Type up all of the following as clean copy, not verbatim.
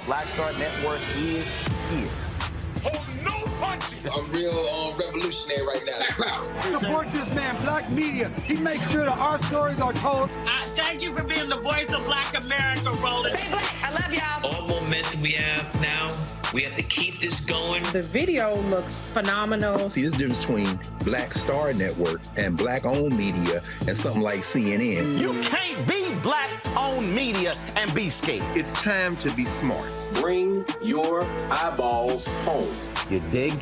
Black Star Network is here. Hold no punches. I'm real revolutionary right now. Black power. Support this man, Black Media. He makes sure that our stories are told. Thank you for being the voice of Black America, Roland. Stay black. I love y'all. All momentum we have now, we have to keep this going. The video looks phenomenal. See, this difference between Black Star Network and black-owned media and something like CNN. You can't be black-owned media and be scared. It's time to be smart. Bring your eyeballs home. You dig?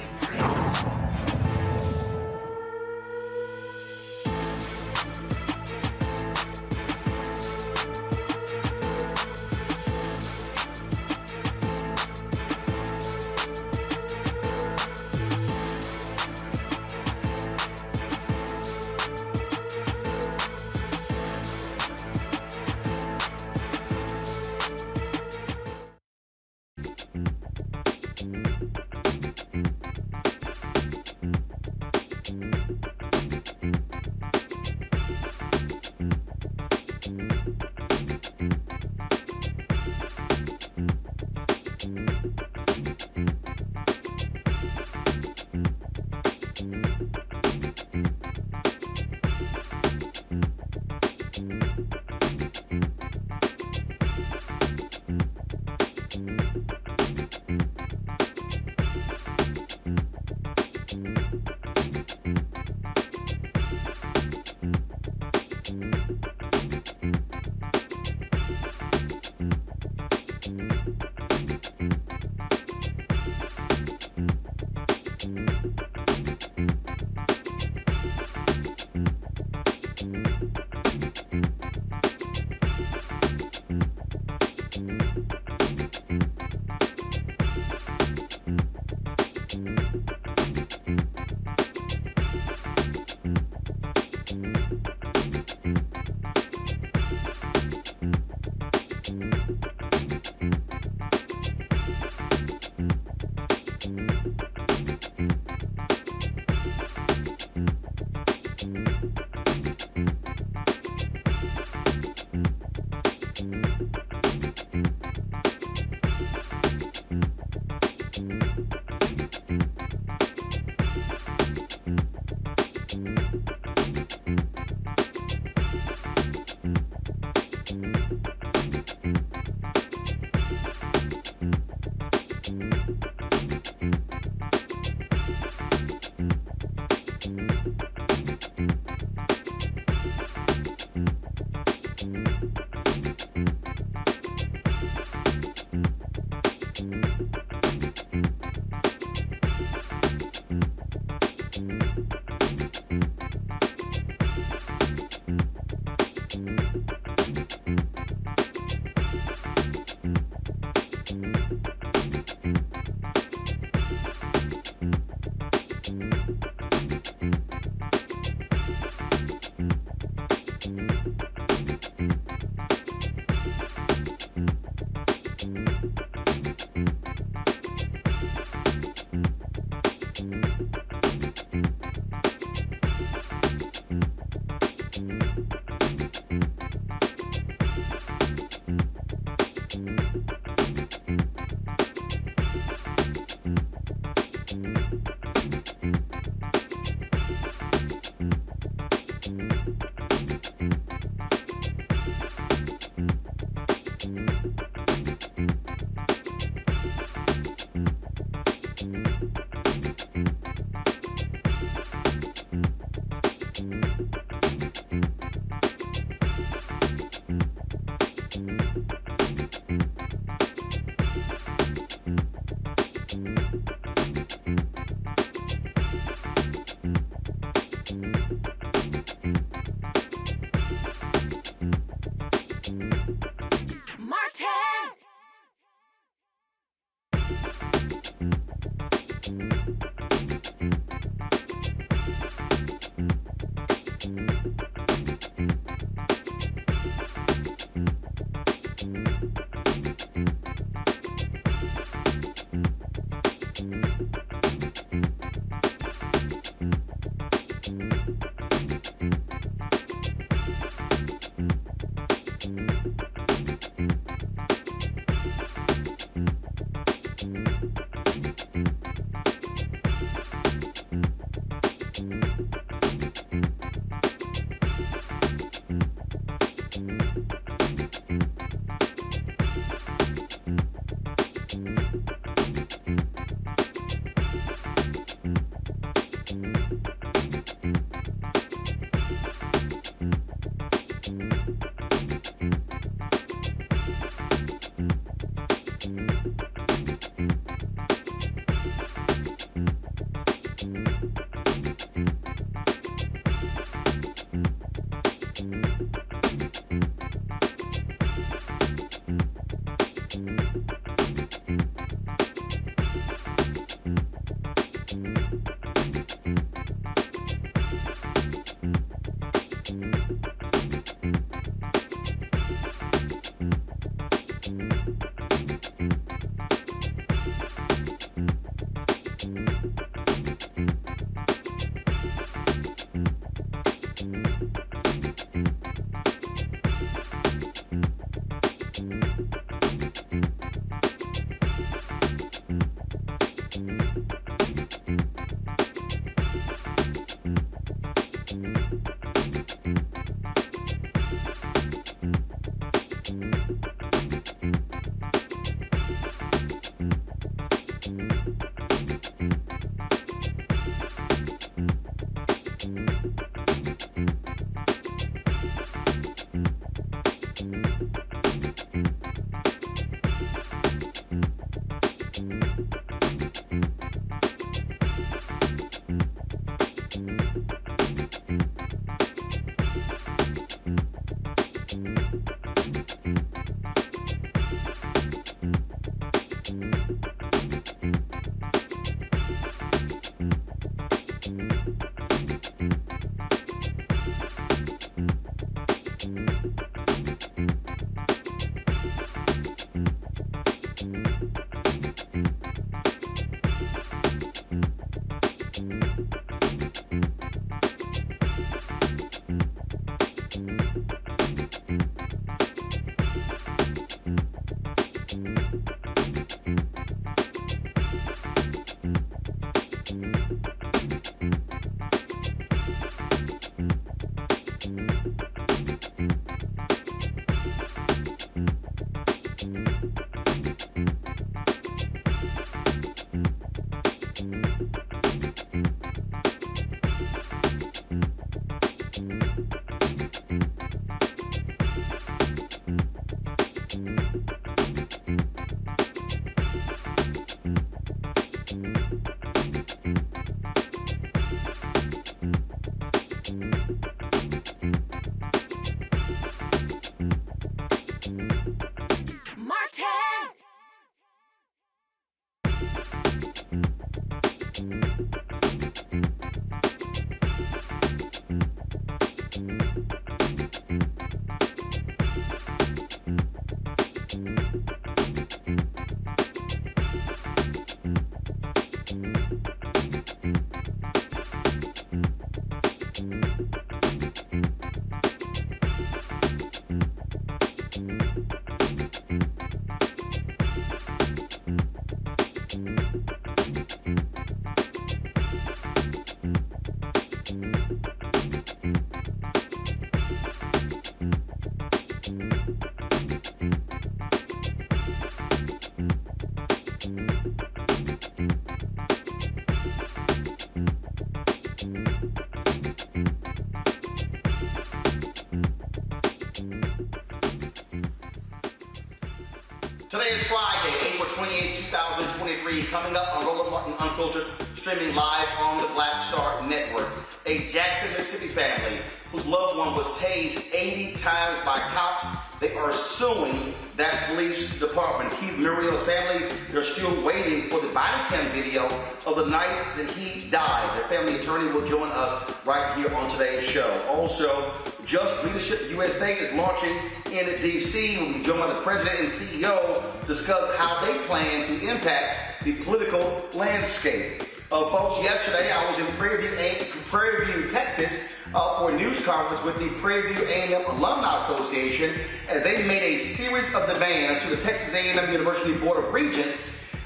Today is Friday, April 28, 2023. Coming up on Roland Martin Unfiltered, streaming live on the Black Star Network. A Jackson, Mississippi family whose loved one was tased 80 times by cops. They are suing that police department. Keith Murriel's family, they're still waiting for the body cam video of the night that he died. Their family attorney will join us right here on today's show. Also, Just Leadership USA is launching in D.C. We'll be joined by the president and CEO to discuss how they plan to impact the political landscape. Folks, yesterday I was in Prairie View, Texas, for a news conference with the Prairie View A&M Alumni Association as they made a series of demands to the Texas A&M University Board of Regents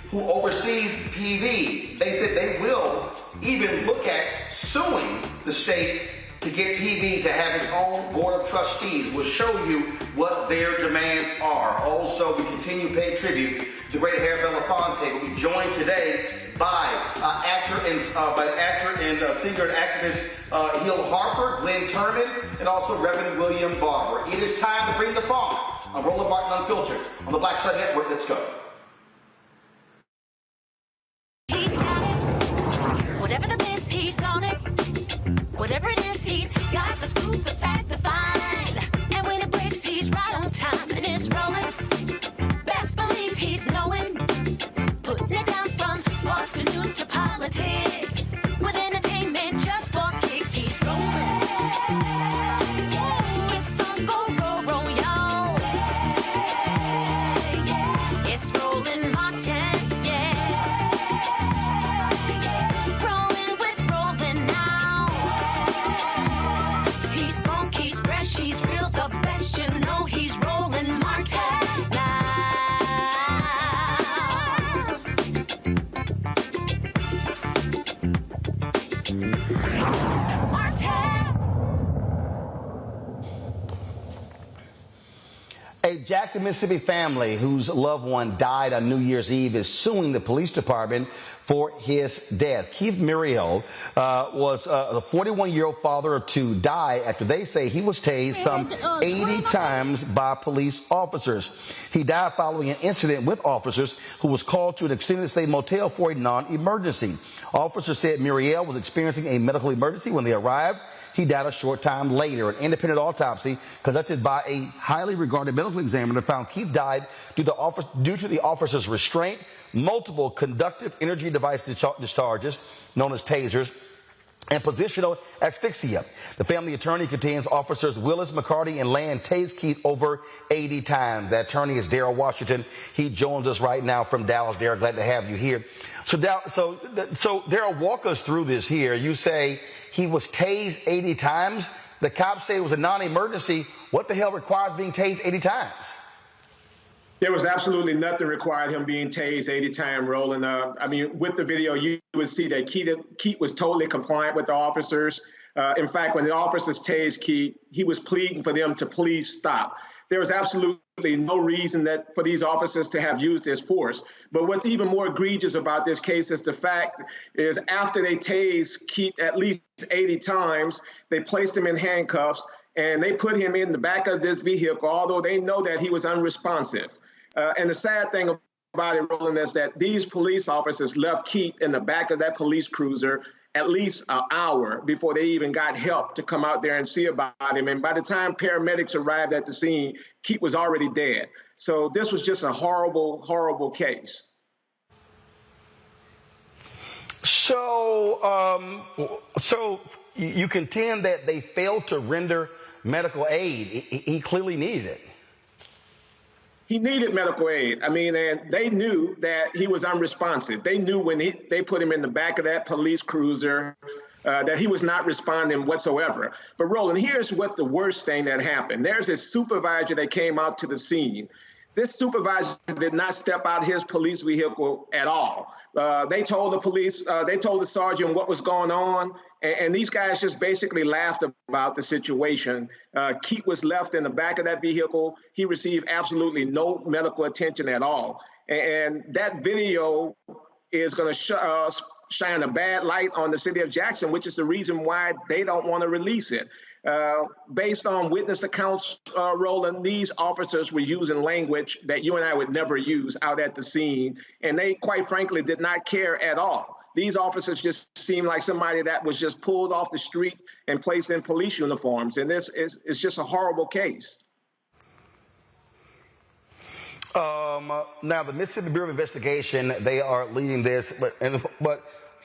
who oversees PV. They said they will even look at suing the state to get PV to have his own board of trustees. We'll show you what their demands are. Also, we continue paying tribute to the great Harry Belafonte. We'll be joined today by actor and singer and activist Hill Harper, Glenn Turman, and also Reverend William Barber. It is time to bring the funk on Roland Martin Unfiltered on the Black Star Network. Let's go. He's got it. Whatever the miss, he's on it. Whatever it is, he's got the scoop, the fact, the find. And when it breaks, he's right on time and it's rolling. Best believe he's knowing. Putting it down from sports to news to politics. With entertainment just for kicks, he's rolling. It's on go, y'all. It's Roland Martin, rolling with Roland now. He's funky, he's fresh, he's real, the best, you know he's Roland Martin now. A Jackson, Mississippi family whose loved one died on New Year's Eve is suing the police department for his death. Keith Murriel was the 41-year-old father of two, died after they say he was tased some 80 times by police officers. He died following an incident with officers who was called to an extended stay motel for a non-emergency. Officers said Murriel was experiencing a medical emergency when they arrived. He died a short time later. An independent autopsy conducted by a highly regarded medical examiner found Keith died due to the officer's restraint, multiple conductive energy device discharges, known as tasers, and positional asphyxia. The family attorney contends officers Willis, McCarty, and Land tased Keith over 80 times. That attorney is Daryl Washington. He joins us right now from Dallas. Daryl, glad to have you here. So Daryl, walk us through this here. You say he was tased 80 times. The cops say it was a non-emergency. What the hell requires being tased 80 times? There was absolutely nothing required him being tased 80 times, Roland. I mean, with the video, you would see that Keith was totally compliant with the officers. In fact, when the officers tased Keith, he was pleading for them to please stop. There was absolutely no reason for these officers to have used this force. But what's even more egregious about this case is the fact is after they tased Keith at least 80 times, they placed him in handcuffs and they put him in the back of this vehicle, although they know that he was unresponsive. And the sad thing about it, Roland, is that these police officers left Keith in the back of that police cruiser at least an hour before they even got help to come out there and see about him. And by the time paramedics arrived at the scene, Keith was already dead. So this was just a horrible, horrible case. So you contend that they failed to render medical aid. He clearly needed it. He needed medical aid. I mean, and they knew that he was unresponsive. They knew when they put him in the back of that police cruiser that he was not responding whatsoever. But Roland, here's what the worst thing that happened. There's a supervisor that came out to the scene. This supervisor did not step out his police vehicle at all. They told the police, they told the sergeant what was going on, and these guys just basically laughed about the situation. Keith was left in the back of that vehicle. He received absolutely no medical attention at all. And that video is going to shine a bad light on the city of Jackson, which is the reason why they don't want to release it. Based on witness accounts, Roland, these officers were using language that you and I would never use out at the scene, and they, quite frankly, did not care at all. These officers just seemed like somebody that was just pulled off the street and placed in police uniforms, and this is just a horrible case. Now, the Mississippi Bureau of Investigation, they are leading this, but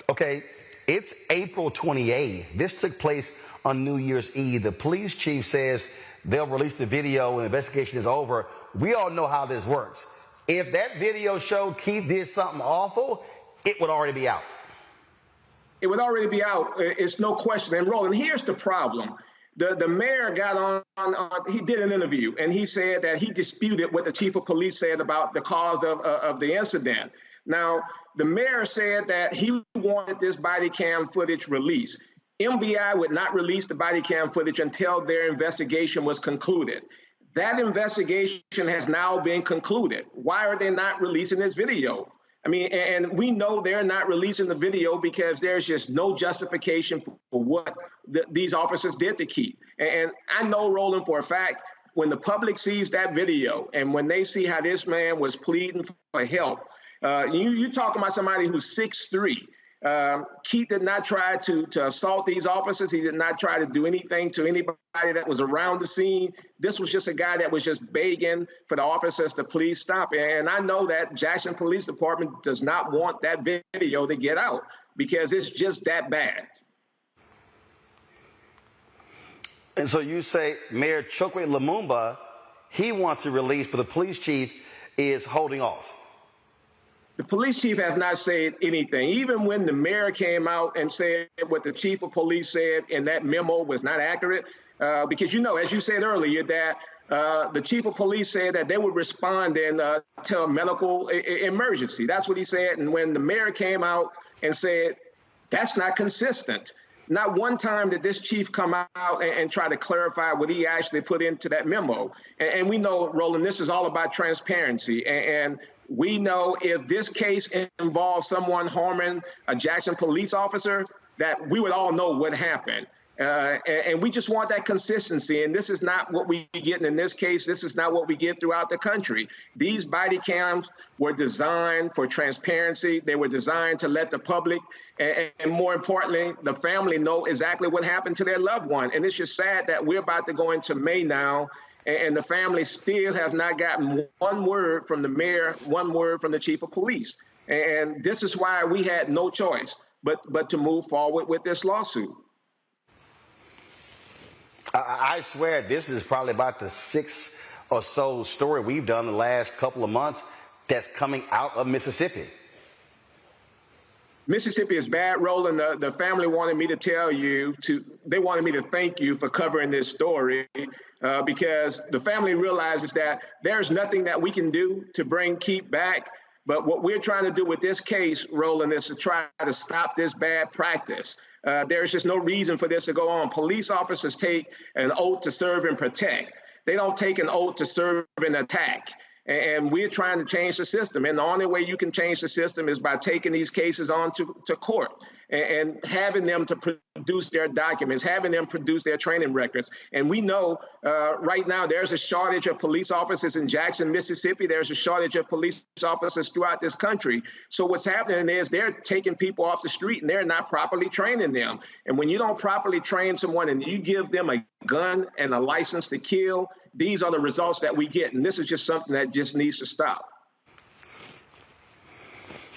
okay, it's April 28th. This took place on New Year's Eve. The police chief says they'll release the video when the investigation is over. We all know how this works. If that video showed Keith did something awful, it would already be out. It would already be out. It's no question. And Roland, here's the problem. The mayor got on, he did an interview, and he said that he disputed what the chief of police said about the cause of the incident. Now, the mayor said that he wanted this body cam footage released. MBI would not release the body cam footage until their investigation was concluded. That investigation has now been concluded. Why are they not releasing this video? I mean, and we know they're not releasing the video because there's just no justification for what these officers did to Keith. And I know, Roland, for a fact, when the public sees that video and when they see how this man was pleading for help, you talking about somebody who's 6'3". Keith did not try to assault these officers. He did not try to do anything to anybody that was around the scene. This was just a guy that was just begging for the officers to please stop. And I know that Jackson Police Department does not want that video to get out because it's just that bad. And so you say Mayor Chokwe Lumumba, he wants to release, but the police chief is holding off. The police chief has not said anything. Even when the mayor came out and said what the chief of police said in that memo was not accurate, because, you know, as you said earlier, that the chief of police said that they would respond to a medical emergency. That's what he said. And when the mayor came out and said, that's not consistent. Not one time did this chief come out and try to clarify what he actually put into that memo. And we know, Roland, this is all about transparency. And we know if this case involves someone harming a Jackson police officer, that we would all know what happened. And we just want that consistency. And this is not what we get in this case. This is not what we get throughout the country. These body cams were designed for transparency. They were designed to let the public and more importantly, the family know exactly what happened to their loved one. And it's just sad that we're about to go into May now, and the family still has not gotten one word from the mayor, one word from the chief of police. And this is why we had no choice but to move forward with this lawsuit. I swear this is probably about the sixth or so story we've done the last couple of months that's coming out of Mississippi. Mississippi is bad, Roland. The family wanted me to tell you they wanted me to thank you for covering this story because the family realizes that there's nothing that we can do to bring Keith back. But what we're trying to do with this case, Roland, is to try to stop this bad practice. There's just no reason for this to go on. Police officers take an oath to serve and protect. They don't take an oath to serve and attack. And we're trying to change the system. And the only way you can change the system is by taking these cases on to court and having them to produce their documents, having them produce their training records. And we know right now there's a shortage of police officers in Jackson, Mississippi. There's a shortage of police officers throughout this country. So what's happening is they're taking people off the street and they're not properly training them. And when you don't properly train someone and you give them a gun and a license to kill, these are the results that we get. And this is just something that just needs to stop.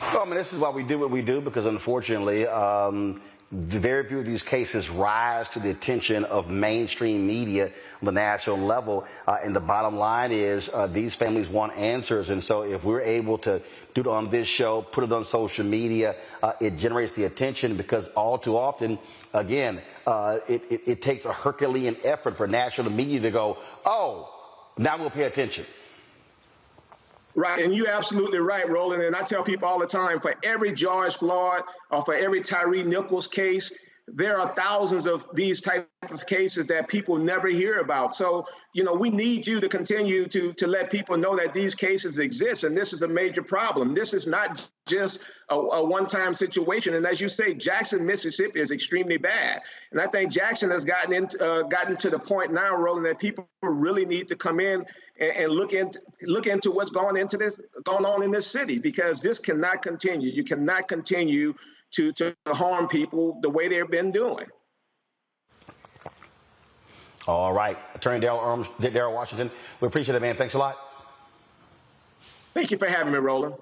Well, I mean, this is why we do what we do, because unfortunately, very few of these cases rise to the attention of mainstream media on the national level. And the bottom line is these families want answers. And so if we're able to do it on this show, put it on social media, it generates the attention, because all too often, again, it takes a Herculean effort for national media to go, oh, now we'll pay attention. Right, and you're absolutely right, Roland. And I tell people all the time, for every George Floyd or for every Tyree Nichols case, there are thousands of these type of cases that people never hear about. So, you know, we need you to continue to let people know that these cases exist, and this is a major problem. This is not just a one-time situation. And as you say, Jackson, Mississippi is extremely bad. And I think Jackson has gotten to the point now, Roland, that people really need to come in and look into what's going on in this city, because this cannot continue. You cannot continue to harm people the way they've been doing. All right. Attorney Darrell Washington, we appreciate it, man. Thanks a lot. Thank you for having me, Roland.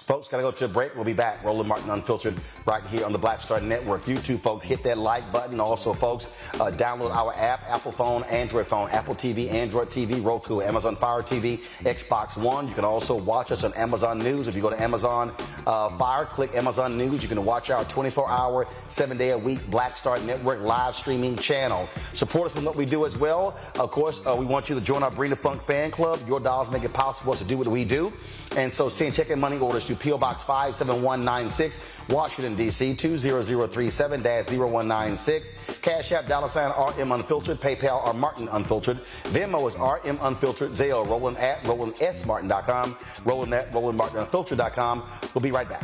Folks, got to go to a break. We'll be back. Roland Martin Unfiltered right here on the Black Star Network. You too, folks, hit that like button. Also, folks, download our app, Apple phone, Android phone, Apple TV, Android TV, Roku, Amazon Fire TV, Xbox One. You can also watch us on Amazon News. If you go to Amazon Fire, click Amazon News. You can watch our 24-hour, 7-day-a-week Black Star Network live streaming channel. Support us in what we do as well. Of course, we want you to join our Bring the Funk fan club. Your dollars make it possible for us to do what we do. And so send check and money orders to P.O. Box 57196, Washington, D.C. 20037-0196. Cash App, $RM Unfiltered. PayPal or Martin Unfiltered. Venmo is RM Unfiltered. Zelle, Roland at RolandSMartin.com. Roland at RolandMartinUnfiltered.com. We'll be right back.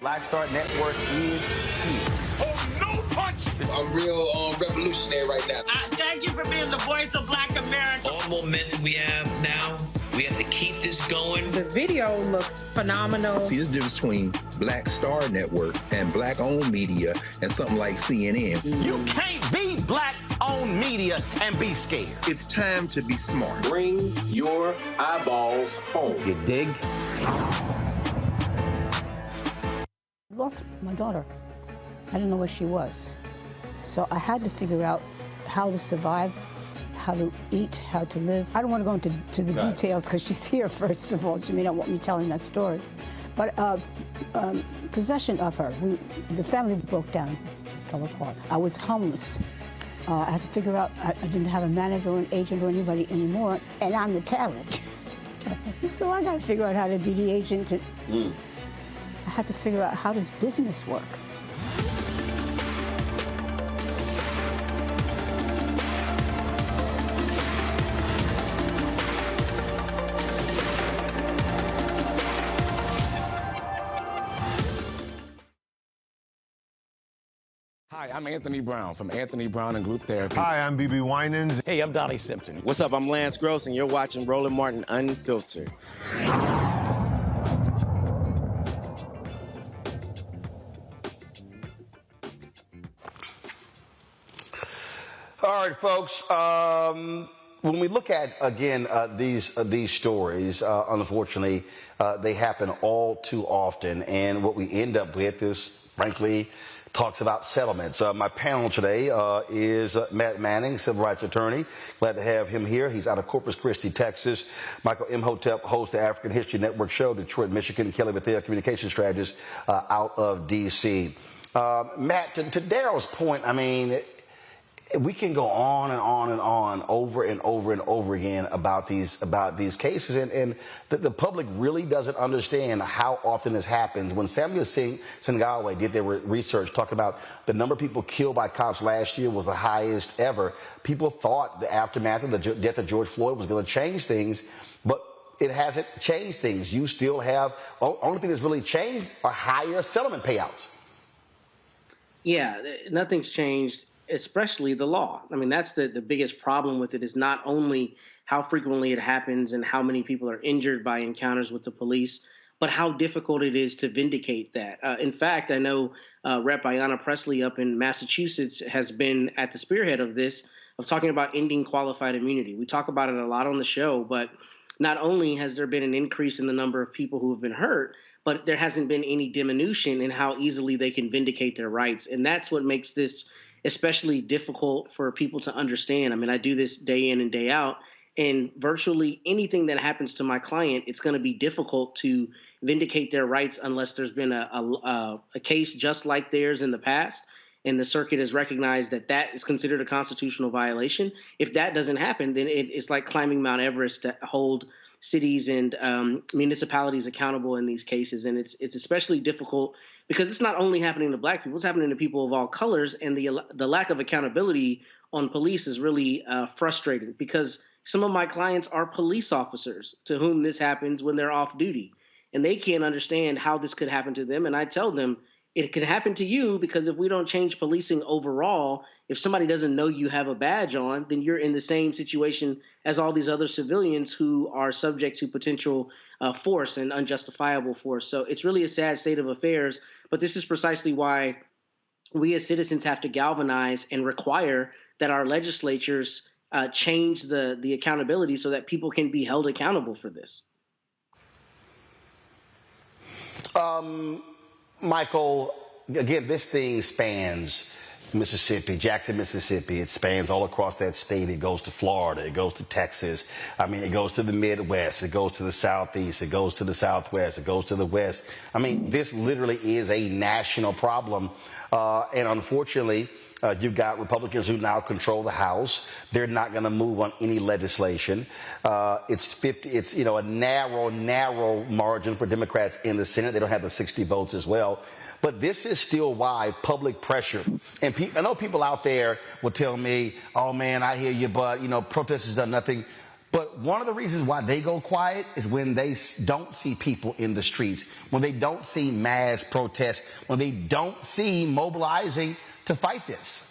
Black Star Network is here. Oh, no punch! I'm real revolutionary right now. Thank you for being the voice of Black America. All momentum we have now, we have to keep this going. The video looks phenomenal. See, there's a difference between Black Star Network and black-owned media and something like CNN. You can't be black-owned media and be scared. It's time to be smart. Bring your eyeballs home. You dig? Lost my daughter. I didn't know where she was. So I had to figure out how to survive, how to eat, how to live. I don't want to go into the details because she's here, first of all. She may not want me telling that story. But possession of her, the family broke down, fell apart. I was homeless. I had to figure out, I didn't have a manager or an agent or anybody anymore, and I'm the talent. So I got to figure out how to be the agent. I had to figure out, how does business work? Hi, I'm Anthony Brown from Anthony Brown and Group Therapy. Hi, I'm BB Winans. Hey, I'm Donnie Simpson. What's up? I'm Lance Gross, and you're watching Roland Martin Unfiltered. All right, folks. When we look at, again, these stories, unfortunately, they happen all too often. And what we end up with is, frankly, talks about settlements. My panel today is Matt Manning, civil rights attorney. Glad to have him here. He's out of Corpus Christi, Texas. Michael Imhotep hosts the African History Network show, Detroit, Michigan. Kelly Bethea, communication strategist out of D.C. Matt, to Darrell's point, I mean, we can go on and on and on over and over and over again about these cases, and the public really doesn't understand how often this happens. When Samuel Sengawe did their research, talking about the number of people killed by cops last year was the highest ever, people thought the aftermath of the death of George Floyd was going to change things, but it hasn't changed things. You still have, only thing that's really changed are higher settlement payouts. Yeah, nothing's changed, especially the law. I mean, that's the biggest problem with it, is not only how frequently it happens and how many people are injured by encounters with the police, but how difficult it is to vindicate that. In fact, I know Rep. Ayanna Pressley up in Massachusetts has been at the spearhead of this of talking about ending qualified immunity. We talk about it a lot on the show, but not only has there been an increase in the number of people who have been hurt, but there hasn't been any diminution in how easily they can vindicate their rights. And that's what makes this especially difficult for people to understand. I mean, I do this day in and day out, and virtually anything that happens to my client, it's going to be difficult to vindicate their rights unless there's been a case just like theirs in the past, and the circuit has recognized that that is considered a constitutional violation. If that doesn't happen, then it's like climbing Mount Everest to hold cities and municipalities accountable in these cases. And it's especially difficult because it's not only happening to Black people, it's happening to people of all colors. And the lack of accountability on police is really frustrating, because some of my clients are police officers to whom this happens when they're off duty, and they can't understand how this could happen to them. And I tell them, it can happen to you because if we don't change policing overall, if somebody doesn't know you have a badge on, then you're in the same situation as all these other civilians who are subject to potential force and unjustifiable force. So it's really a sad state of affairs, but this is precisely why we as citizens have to galvanize and require that our legislatures change the accountability so that people can be held accountable for this. Michael, again, this thing spans Mississippi, Jackson, Mississippi. It spans all across that state. It goes to Florida. It goes to Texas. I mean, it goes to the Midwest. It goes to the Southeast. It goes to the Southwest. It goes to the West. I mean, this literally is a national problem. And unfortunately, you've got Republicans who now control the House. They're not going to move on any legislation. It's a narrow margin for Democrats in the Senate. They don't have the 60 votes as well. But this is still why public pressure. And I know people out there will tell me, oh, man, I hear you, but, protest has done nothing. But one of the reasons why they go quiet is when they don't see people in the streets, when they don't see mass protests, when they don't see mobilizing to fight this.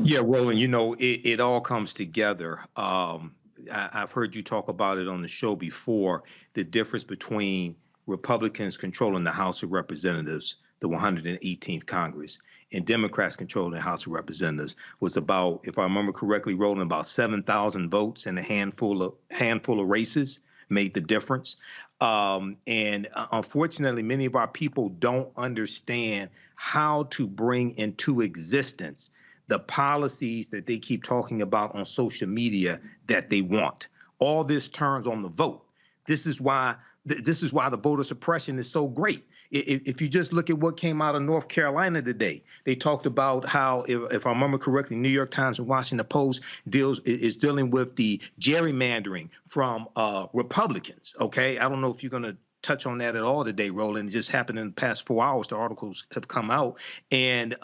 Yeah, Roland, it all comes together. I've heard you talk about it on the show before, the difference between Republicans controlling the House of Representatives, the 118th Congress, and Democrats controlling the House of Representatives was about, if I remember correctly, Roland, about 7,000 votes and a handful of races made the difference. And unfortunately, many of our people don't understand how to bring into existence the policies that they keep talking about on social media that they want. All this turns on the vote. This is why the voter suppression is so great. If you just look at what came out of North Carolina today, they talked about how, if I remember correctly, New York Times and Washington Post is dealing with the gerrymandering from Republicans. Okay, I don't know if you're going to touch on that at all today, Roland. It just happened in the past 4 hours. The articles have come out, and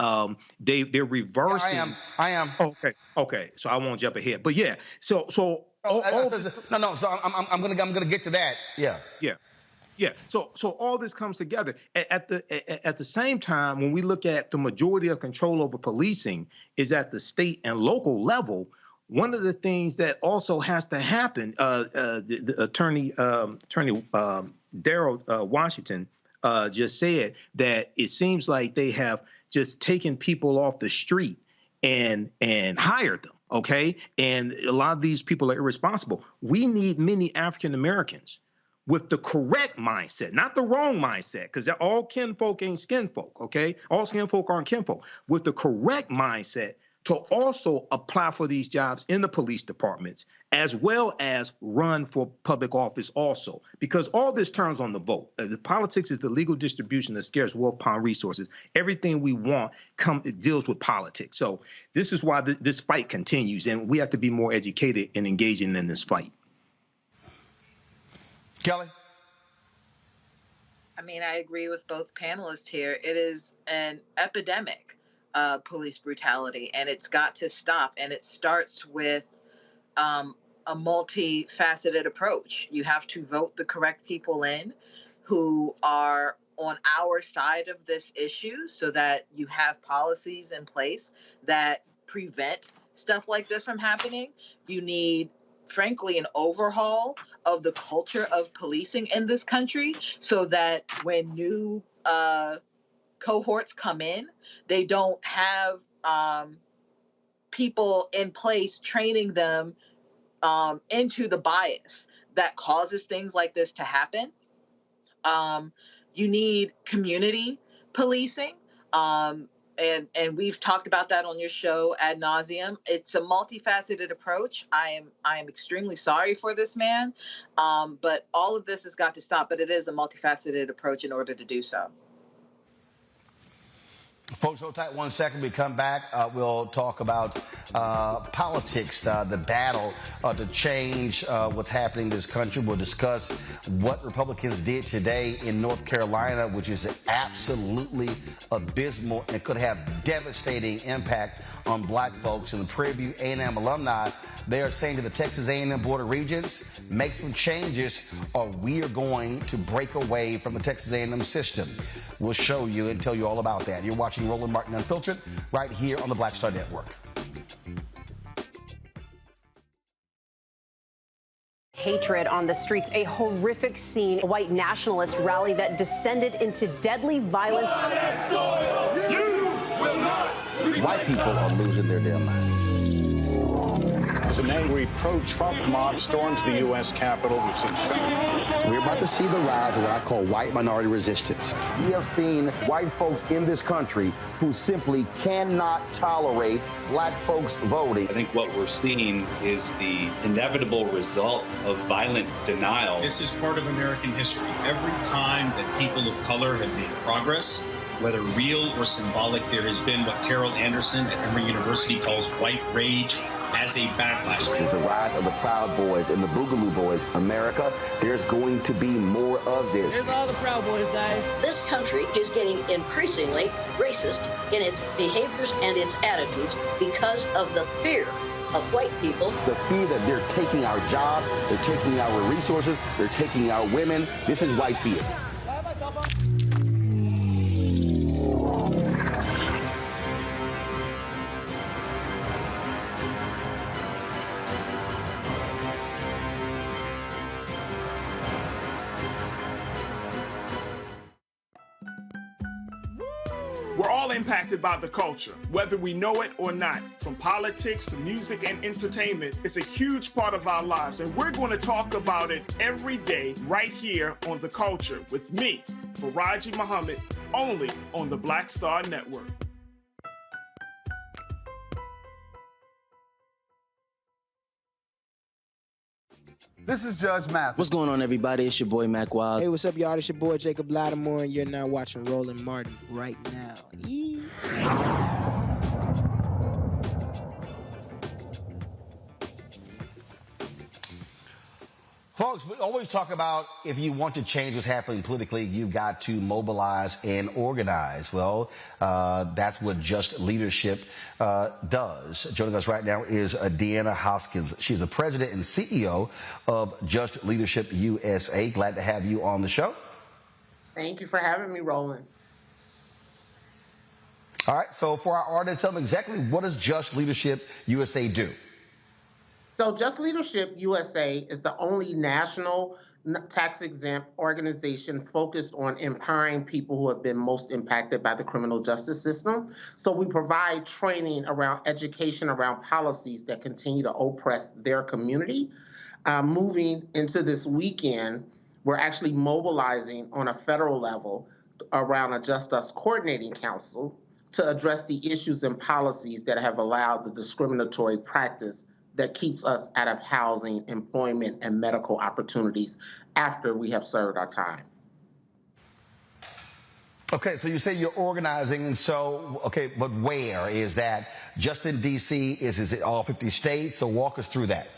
they're reversing. Yeah, I am. Okay. So I won't jump ahead, but yeah. So So I'm gonna get to that. Yeah. So all this comes together at the same time. When we look at the majority of control over policing is at the state and local level. One of the things that also has to happen, the attorney Daryl Washington just said that it seems like they have just taken people off the street and hired them. Okay, and a lot of these people are irresponsible. We need many African Americans with the correct mindset, not the wrong mindset, because all kinfolk ain't skinfolk. Okay, all skinfolk aren't kinfolk. With the correct mindset to also apply for these jobs in the police departments, as well as run for public office also, because all this turns on the vote. The politics is the legal distribution of scarce wealth upon resources. Everything we want deals with politics. So this is why this fight continues, and we have to be more educated and engaging in this fight. Kelly? I mean, I agree with both panelists here. It is an epidemic. Police brutality, and it's got to stop. And it starts with a multifaceted approach. You have to vote the correct people in who are on our side of this issue so that you have policies in place that prevent stuff like this from happening. You need, frankly, an overhaul of the culture of policing in this country so that when new cohorts come in, they don't have people in place training them into the bias that causes things like this to happen. You need community policing. And we've talked about that on your show ad nauseum. It's a multifaceted approach. I am extremely sorry for this man, but all of this has got to stop. But it is a multifaceted approach in order to do so. Folks, hold tight 1 second. We come back. We'll talk about politics, the battle to change what's happening in this country. We'll discuss what Republicans did today in North Carolina, which is absolutely abysmal and could have devastating impact on black folks. And the Prairie View A&M alumni, they are saying to the Texas A&M Board of Regents, make some changes or we are going to break away from the Texas A&M system. We'll show you and tell you all about that. You're watching Roland Martin Unfiltered right here on the Black Star Network. Hatred on the streets, a horrific scene, a white nationalist rally that descended into deadly violence. White people are losing their damn minds. As an angry pro-Trump mob storms the U.S. Capitol, we've seen shooting. We're about to see the rise of what I call white minority resistance. We have seen white folks in this country who simply cannot tolerate black folks voting. I think what we're seeing is the inevitable result of violent denial. This is part of American history. Every time that people of color have made progress, whether real or symbolic, there has been what Carol Anderson at Emory University calls white rage as a backlash. This is the rise of the Proud Boys and the Boogaloo Boys. America, there's going to be more of this. Here's all the Proud Boys, guys. This country is getting increasingly racist in its behaviors and its attitudes because of the fear of white people. The fear that they're taking our jobs, they're taking our resources, they're taking our women. This is white fear. We're all impacted by the culture, whether we know it or not. From politics to music and entertainment, it's a huge part of our lives, and we're going to talk about it every day right here on The Culture with me, Faraji Muhammad, only on the Black Star Network. This is Judge Mathis. What's going on, everybody? It's your boy, Mac Wild. Hey, what's up, y'all? It's your boy, Jacob Lattimore, and you're now watching Roland Martin right now. Yee. Folks, we always talk about if you want to change what's happening politically, you've got to mobilize and organize. Well, that's what Just Leadership does. Joining us right now is Deanna Hoskins. She's the president and CEO of Just Leadership USA. Glad to have you on the show. Thank you for having me, Roland. All right, so for our audience, tell them exactly what does Just Leadership USA do? So Just Leadership USA is the only national tax-exempt organization focused on empowering people who have been most impacted by the criminal justice system. So we provide training around education, around policies that continue to oppress their community. Moving into this weekend, we're actually mobilizing on a federal level around a Just Us Coordinating Council to address the issues and policies that have allowed the discriminatory practice that keeps us out of housing, employment, and medical opportunities after we have served our time. Okay, so you say you're organizing, and so, okay, but where is that? Just in D.C.? Is it all 50 states? So walk us through that.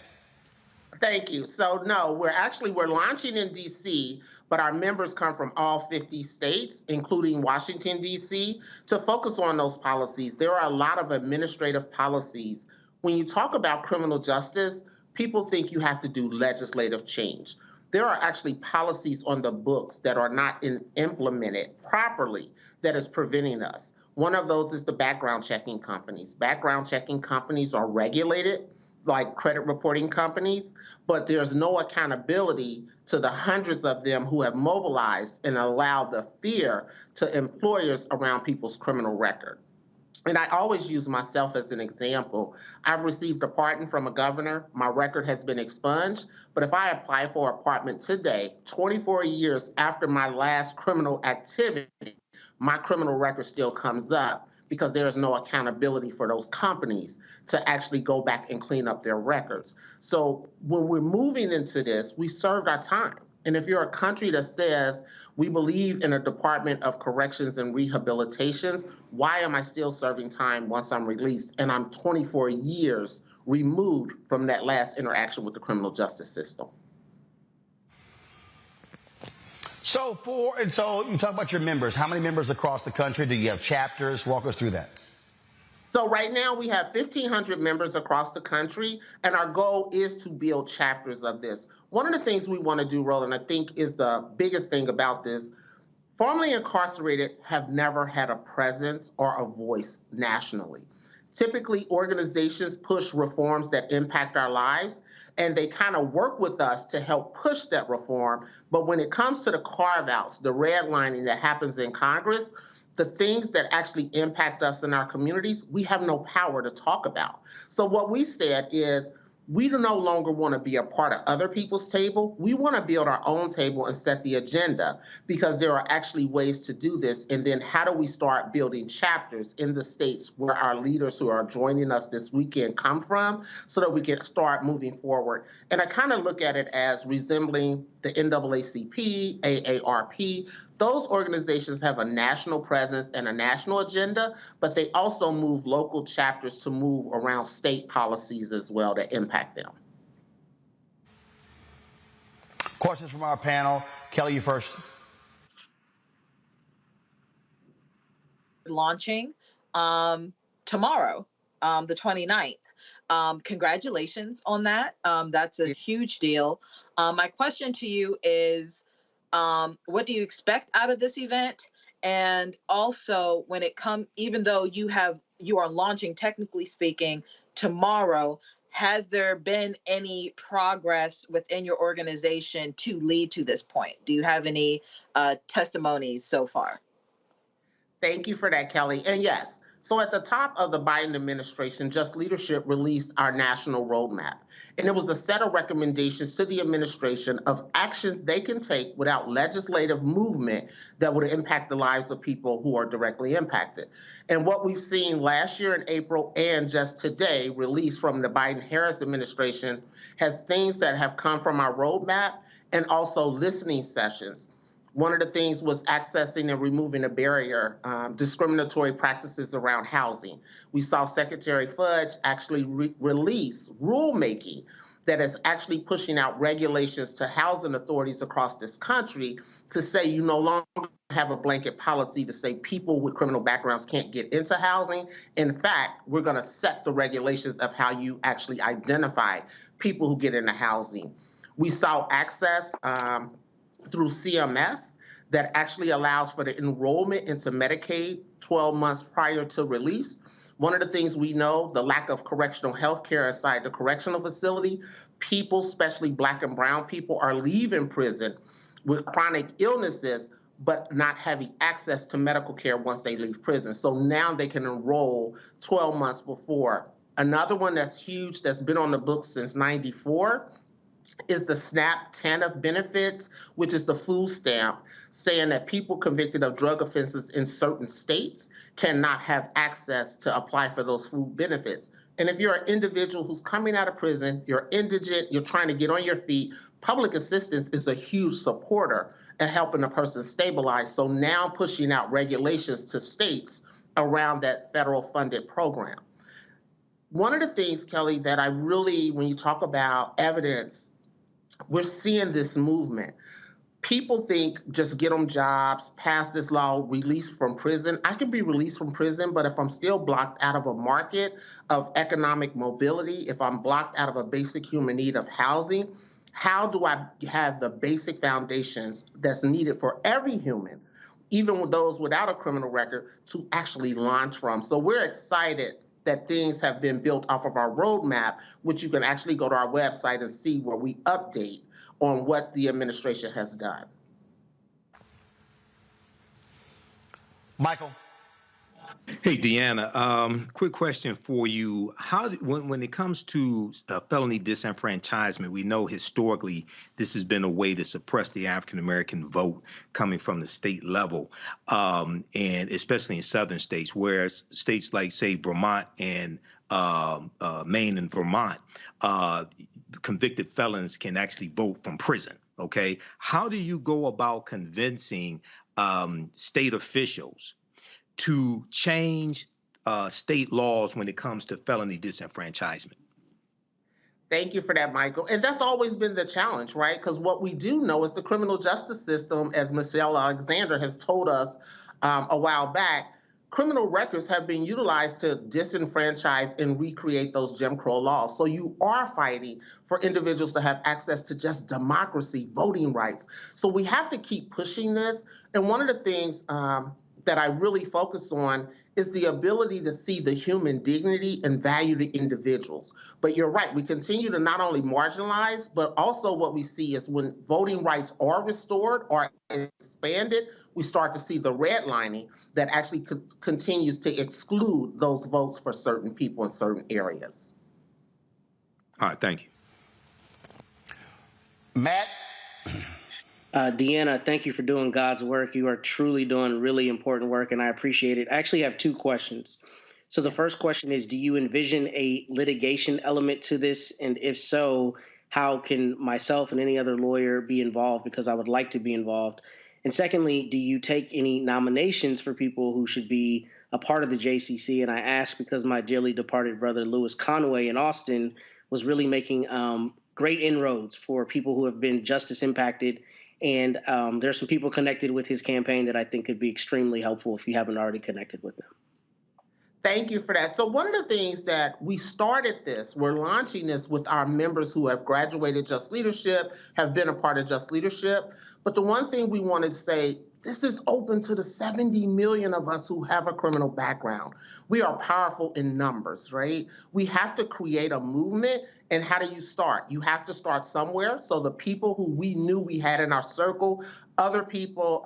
Thank you. So no, we're launching in D.C., but our members come from all 50 states, including Washington, D.C., to focus on those policies. There are a lot of administrative policies. When you talk about criminal justice, people think you have to do legislative change. There are actually policies on the books that are not implemented properly that is preventing us. One of those is the background checking companies. Background checking companies are regulated like credit reporting companies, but there's no accountability to the hundreds of them who have mobilized and allowed the fear to employers around people's criminal record. And I always use myself as an example. I've received a pardon from a governor. My record has been expunged. But if I apply for an apartment today, 24 years after my last criminal activity, my criminal record still comes up because there is no accountability for those companies to actually go back and clean up their records. So when we're moving into this, we served our time. And if you're a country that says we believe in a Department of Corrections and Rehabilitations, why am I still serving time once I'm released? And I'm 24 years removed from that last interaction with the criminal justice system. So you talk about your members. How many members across the country? Do you have chapters? Walk us through that. So right now we have 1,500 members across the country, and our goal is to build chapters of this. One of the things we want to do, Roland, I think is the biggest thing about this, formerly incarcerated have never had a presence or a voice nationally. Typically, organizations push reforms that impact our lives, and they kind of work with us to help push that reform. But when it comes to the carve-outs, the redlining that happens in Congress, the things that actually impact us in our communities, we have no power to talk about. So what we said is, we no longer want to be a part of other people's table. We want to build our own table and set the agenda, because there are actually ways to do this. And then how do we start building chapters in the states where our leaders who are joining us this weekend come from, so that we can start moving forward? And I kind of look at it as resembling the NAACP, AARP. Those organizations have a national presence and a national agenda, but they also move local chapters to move around state policies as well that impact them. Questions from our panel. Kelly, you first. Launching tomorrow, the 29th. Congratulations on that. That's a huge deal. My question to you is, what do you expect out of this event? And also, when it comes, even though you are launching, technically speaking, tomorrow, has there been any progress within your organization to lead to this point? Do you have any testimonies so far? Thank you for that, Kelly. And yes, so at the top of the Biden administration, Just Leadership released our national roadmap. And it was a set of recommendations to the administration of actions they can take without legislative movement that would impact the lives of people who are directly impacted. And what we've seen last year in April and just today, released from the Biden-Harris administration, has things that have come from our roadmap and also listening sessions. One of the things was accessing and removing a barrier, discriminatory practices around housing. We saw Secretary Fudge actually release rulemaking that is actually pushing out regulations to housing authorities across this country to say you no longer have a blanket policy to say people with criminal backgrounds can't get into housing. In fact, we're going to set the regulations of how you actually identify people who get into housing. We saw access through CMS that actually allows for the enrollment into Medicaid 12 months prior to release. One of the things we know, the lack of correctional health care inside the correctional facility, people, especially Black and brown people, are leaving prison with chronic illnesses, but not having access to medical care once they leave prison. So now they can enroll 12 months before. Another one that's huge, that's been on the books since '94, is the SNAP TANF benefits, which is the food stamp, saying that people convicted of drug offenses in certain states cannot have access to apply for those food benefits. And if you're an individual who's coming out of prison, you're indigent, you're trying to get on your feet, public assistance is a huge supporter in helping a person stabilize. So now pushing out regulations to states around that federal funded program. One of the things, Kelly, that I really, when you talk about evidence, we're seeing this movement. People think just get them jobs, pass this law, release from prison. I can be released from prison, but if I'm still blocked out of a market of economic mobility, if I'm blocked out of a basic human need of housing, how do I have the basic foundations that's needed for every human, even with those without a criminal record, to actually launch from? So we're excited that things have been built off of our roadmap, which you can actually go to our website and see where we update on what the administration has done. Michael. Hey, Deanna, quick question for you. When it comes to felony disenfranchisement, we know historically this has been a way to suppress the African-American vote coming from the state level, and especially in southern states, whereas states like, say, Vermont and Maine and Vermont, convicted felons can actually vote from prison, okay? How do you go about convincing state officials to change state laws when it comes to felony disenfranchisement? Thank you for that, Michael. And that's always been the challenge, right? Because what we do know is the criminal justice system, as Michelle Alexander has told us a while back, criminal records have been utilized to disenfranchise and recreate those Jim Crow laws. So you are fighting for individuals to have access to just democracy, voting rights. So we have to keep pushing this. And one of the things that I really focus on is the ability to see the human dignity and value to individuals. But you're right, we continue to not only marginalize, but also what we see is when voting rights are restored or expanded, we start to see the redlining that actually continues to exclude those votes for certain people in certain areas. All right, thank you. Matt? Deanna, thank you for doing God's work. You are truly doing really important work, and I appreciate it. I actually have two questions. So the first question is, do you envision a litigation element to this? And if so, how can myself and any other lawyer be involved? Because I would like to be involved. And secondly, do you take any nominations for people who should be a part of the JCC? And I ask because my dearly departed brother, Louis Conway in Austin, was really making great inroads for people who have been justice impacted. And there's some people connected with his campaign that I think could be extremely helpful if you haven't already connected with them. Thank you for that. So one of the things that we started this, we're launching this with our members who have graduated Just Leadership, have been a part of Just Leadership. But the one thing we wanted to say, this is open to the 70 million of us who have a criminal background. We are powerful in numbers, right? We have to create a movement. And how do you start? You have to start somewhere. So the people who we knew we had in our circle, other people,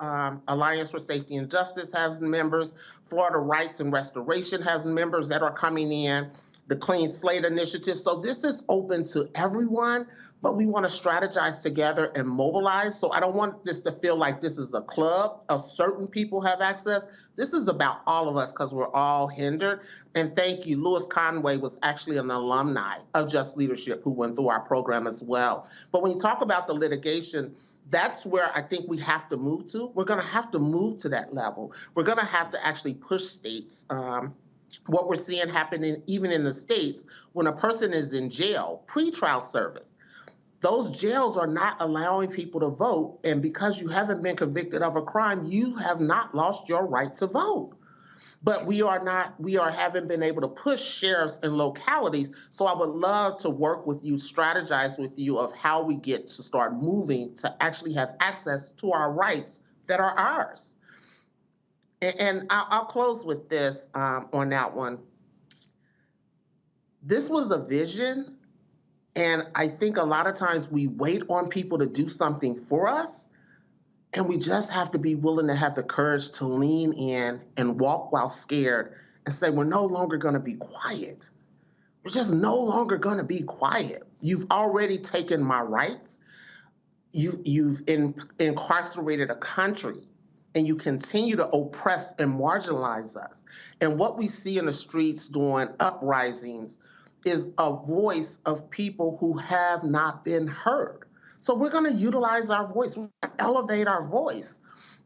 Alliance for Safety and Justice has members, Florida Rights and Restoration has members that are coming in, the Clean Slate Initiative. So this is open to everyone, but we want to strategize together and mobilize. So I don't want this to feel like this is a club of certain people have access. This is about all of us because we're all hindered. And thank you. Louis Conway was actually an alumni of Just Leadership who went through our program as well. But when you talk about the litigation, that's where I think we have to move to. We're going to have to move to that level. We're going to have to actually push states. What we're seeing happening even in the states, when a person is in jail, pretrial service, those jails are not allowing people to vote. And because you haven't been convicted of a crime, you have not lost your right to vote. But we haven't been able to push sheriffs in localities. So I would love to work with you, strategize with you of how we get to start moving to actually have access to our rights that are ours. And I'll close with this on that one. This was a vision. And I think a lot of times we wait on people to do something for us, and we just have to be willing to have the courage to lean in and walk while scared and say, we're no longer going to be quiet. We're just no longer going to be quiet. You've already taken my rights. You've incarcerated a country, and you continue to oppress and marginalize us. And what we see in the streets doing uprisings is a voice of people who have not been heard. So we're going to utilize our voice, we're going to elevate our voice.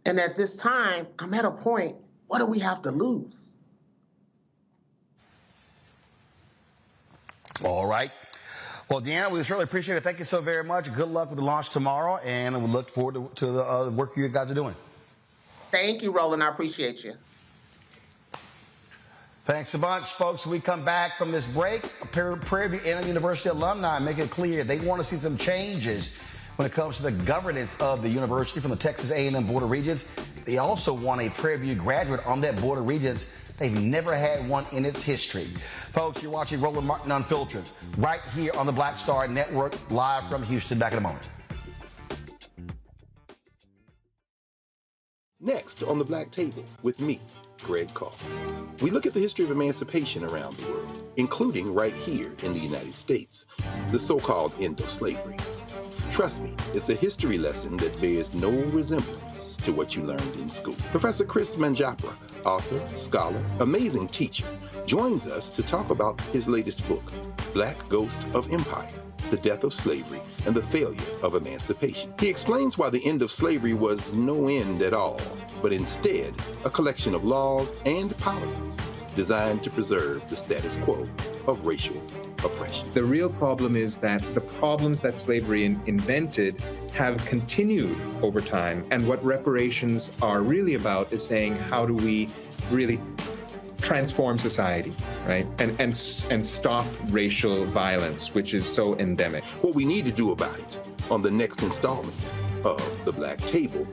And at this time, I'm at a point, what do we have to lose? All right. Well, Deanna, we really appreciate it. Thank you so very much. Good luck with the launch tomorrow, and we look forward to the work you guys are doing. Thank you, Roland. I appreciate you. Thanks a bunch, folks. When we come back from this break, Prairie View A&M University alumni make it clear they want to see some changes when it comes to the governance of the university from the Texas A&M Board of Regents. They also want a Prairie View graduate on that Board of Regents. They've never had one in its history. Folks, you're watching Roland Martin Unfiltered right here on the Black Star Network, live from Houston. Back in a moment. Next on the Black Table with me, Greg Carr. We look at the history of emancipation around the world, including right here in the United States, the so-called end of slavery. Trust me, it's a history lesson that bears no resemblance to what you learned in school. Professor Chris Manjapra, author, scholar, amazing teacher, joins us to talk about his latest book, Black Ghost of Empire, The Death of Slavery and the Failure of Emancipation. He explains why the end of slavery was no end at all, but instead a collection of laws and policies designed to preserve the status quo of racial oppression. The real problem is that the problems that slavery invented have continued over time. And what reparations are really about is saying, how do we really transform society, right? And stop racial violence, which is so endemic. What we need to do about it on the next installment of The Black Table,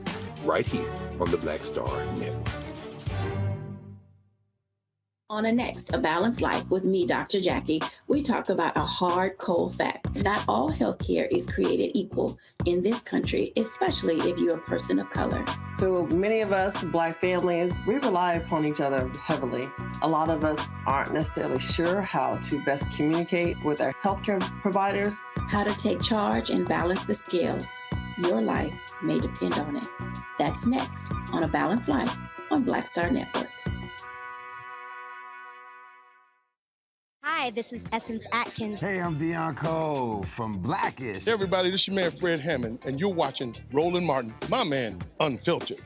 right here on the Black Star Network. On a next, A Balanced Life with me, Dr. Jackie, we talk about a hard, cold fact. Not all healthcare is created equal in this country, especially if you're a person of color. So many of us, Black families, we rely upon each other heavily. A lot of us aren't necessarily sure how to best communicate with our healthcare providers. How to take charge and balance the scales. Your life may depend on it. That's next on A Balanced Life on Black Star Network. Hi, this is Essence Atkins. Hey, I'm Deion Cole from Blackish. Hey, everybody, this is your man, Fred Hammond, and you're watching Roland Martin, my man, Unfiltered.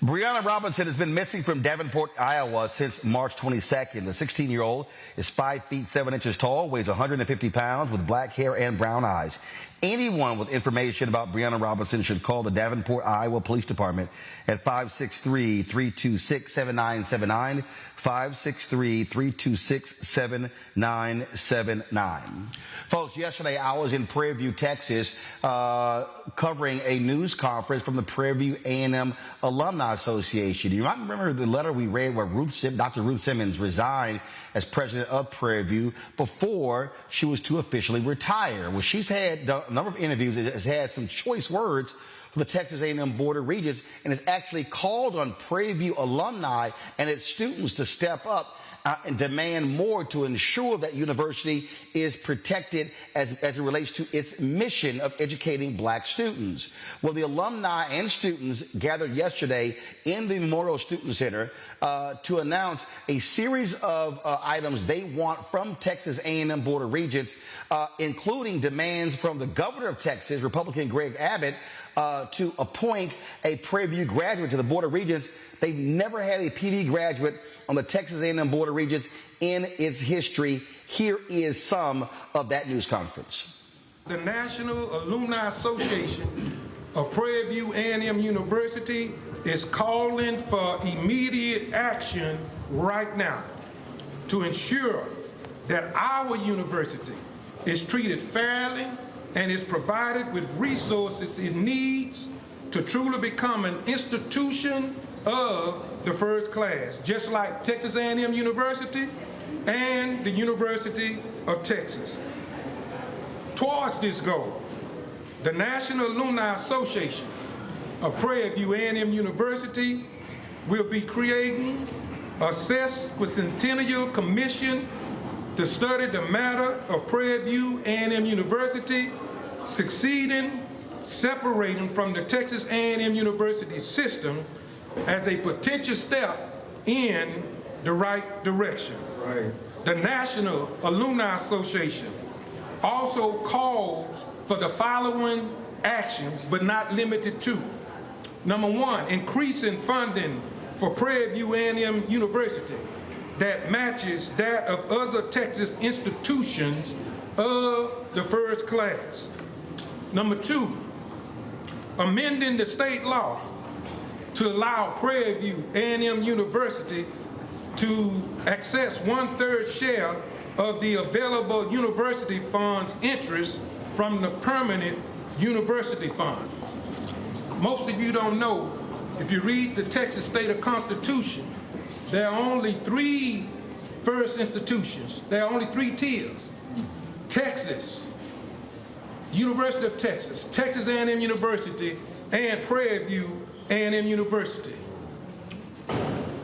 Brianna Robinson has been missing from Davenport, Iowa since March 22nd. The 16-year-old is 5 feet 7 inches tall, weighs 150 pounds, with black hair and brown eyes. Anyone with information about Brianna Robinson should call the Davenport, Iowa Police Department at 563-326-7979, 563-326-7979. Folks, yesterday I was in Prairie View, Texas, covering a news conference from the Prairie View A&M Alumni Association. You might remember the letter we read where Dr. Ruth Simmons resigned as president of Prairie View before she was to officially retire. Well, she's had a number of interviews, has had some choice words for the Texas A&M Board of Regents, and has actually called on Prairie View alumni and its students to step up and demand more to ensure that university is protected as it relates to its mission of educating black students. Well, the alumni and students gathered yesterday in the Murriel Student Center to announce a series of items they want from Texas A&M Board of Regents, including demands from the governor of Texas, Republican Greg Abbott, to appoint a Prairie View graduate to the Board of Regents. They've never had a PD graduate on the Texas A&M Board of Regents in its history. Here is some of that news conference. The National Alumni Association of Prairie View A&M University is calling for immediate action right now to ensure that our university is treated fairly and is provided with resources it needs to truly become an institution of the first class, just like Texas A&M University and the University of Texas. Towards this goal, the National Alumni Association of Prairie View A&M University will be creating a sesquicentennial commission to study the matter of Prairie View A&M University succeeding, separating from the Texas A&M University system as a potential step in the right direction. Right. The National Alumni Association also calls for the following actions, but not limited to. Number one, increasing funding for Prairie View A&M University that matches that of other Texas institutions of the first class. Number two, amending the state law to allow Prairie View A&M University to access 1/3 share of the available university funds interest from the permanent university fund. Most of you don't know, if you read the Texas State Constitution, there are only 3 first institutions. There are only 3 tiers. Texas, University of Texas, Texas A&M University, and Prairie View A&M University.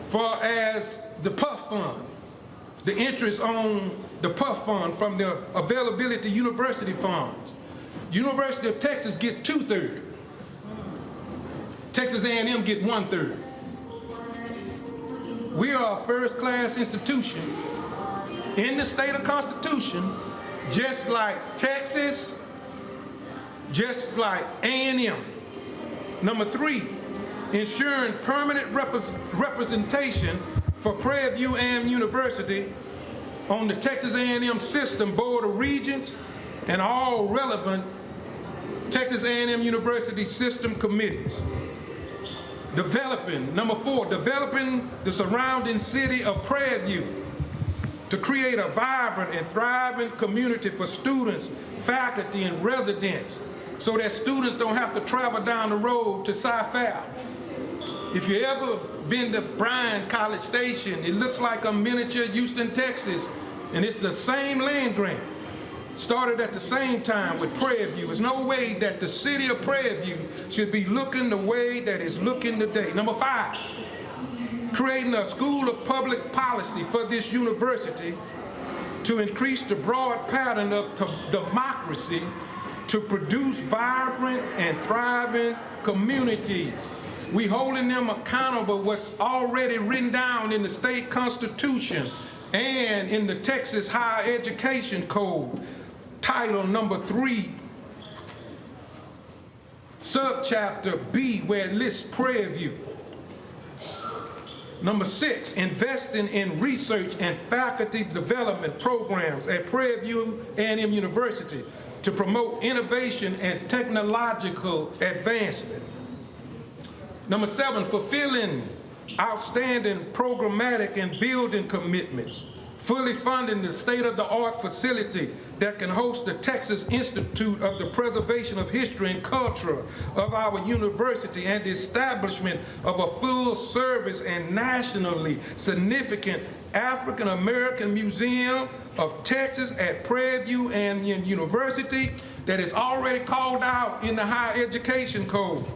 For as the PUF fund, the interest on the PUF fund from the availability university funds, University of Texas get 2/3. Texas A&M get 1/3. We are a first-class institution in the state of Constitution, just like Texas, just like A&M. Number 3, ensuring permanent representation for Prairie View A&M University on the Texas A&M System Board of Regents and all relevant Texas A&M University system committees. Number 4, developing the surrounding city of Prairie View to create a vibrant and thriving community for students, faculty, and residents so that students don't have to travel down the road to Sci-Fi. If you ever been to Bryan College Station, it looks like a miniature Houston, Texas, and it's the same land grant. Started at the same time with Prairie View. There's no way that the city of Prairie View should be looking the way that it's looking today. Number 5, creating a school of public policy for this university to increase the broad pattern of democracy to produce vibrant and thriving communities. We holding them accountable what's already written down in the state constitution and in the Texas Higher Education Code. Title number 3, subchapter B, where it lists Prairie View. Number 6, investing in research and faculty development programs at Prairie View A&M University to promote innovation and technological advancement. Number 7, fulfilling outstanding programmatic and building commitments, fully funding the state-of-the-art facility that can host the Texas Institute of the Preservation of History and Culture of our university and the establishment of a full-service and nationally significant African American Museum of Texas at Prairie View A&M University that is already called out in the Higher Education Code.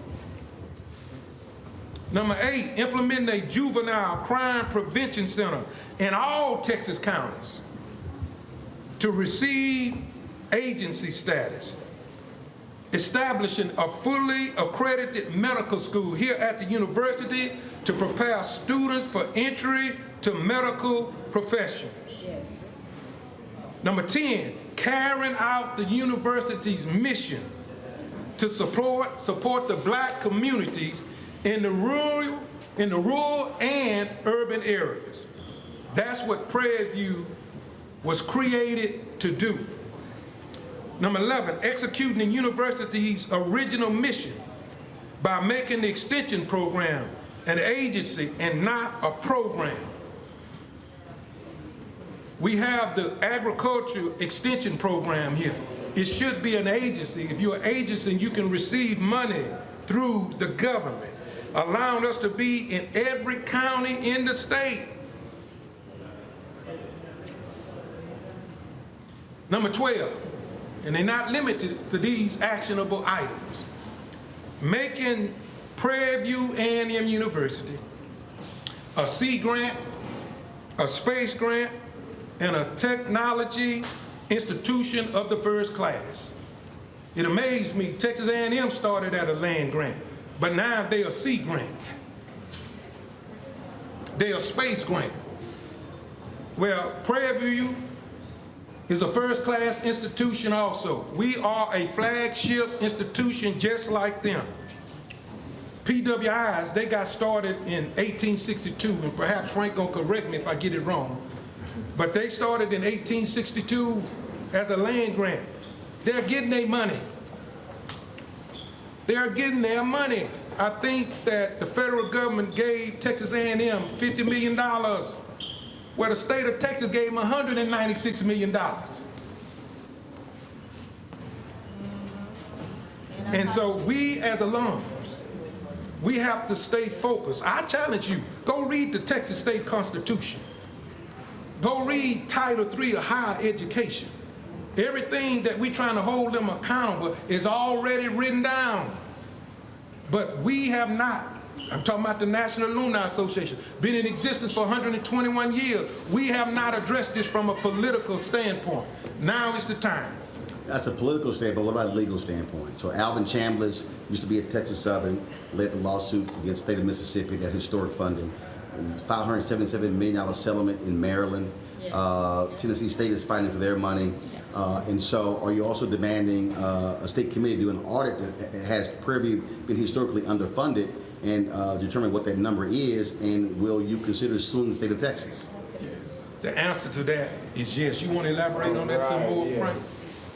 Number 8, implementing a juvenile crime prevention center in all Texas counties to receive agency status. Establishing a fully accredited medical school here at the university to prepare students for entry to medical professions. Yes. Number 10, carrying out the university's mission to support the Black communities in the rural and urban areas. That's what Prairie View was created to do. Number 11, executing the university's original mission by making the extension program an agency and not a program. We have the agriculture extension program here. It should be an agency. If you're an agency, you can receive money through the government, allowing us to be in every county in the state. Number 12, and they're not limited to these actionable items, making Prairie View A&M University a Sea grant, a space grant, and a technology institution of the first class. It amazed me, Texas A&M started at a land grant, but now they are Sea grant. They are space grant. Well, Prairie View is a first-class institution also. We are a flagship institution just like them. PWIs, they got started in 1862, and perhaps Frank gonna correct me if I get it wrong, but they started in 1862 as a land grant. They're getting their money. They're getting their money. I think that the federal government gave Texas A&M $50 million where the state of Texas gave them $196 million. And so we as alums, we have to stay focused. I challenge you, go read the Texas State Constitution. Go read Title III of Higher Education. Everything that we're trying to hold them accountable is already written down. But we have not, I'm talking about the National Alumni Association, been in existence for 121 years. We have not addressed this from a political standpoint. Now is the time. That's a political standpoint. What about a legal standpoint? So Alvin Chambliss used to be at Texas Southern, led the lawsuit against the state of Mississippi, that historic funding. $577 million settlement in Maryland. Tennessee State is fighting for their money. And so are you also demanding a state committee do an audit that has Prairie View been historically underfunded and determine what that number is, and will you consider suing the state of Texas? Yes. The answer to that is yes. You want to elaborate on that some more, Frank?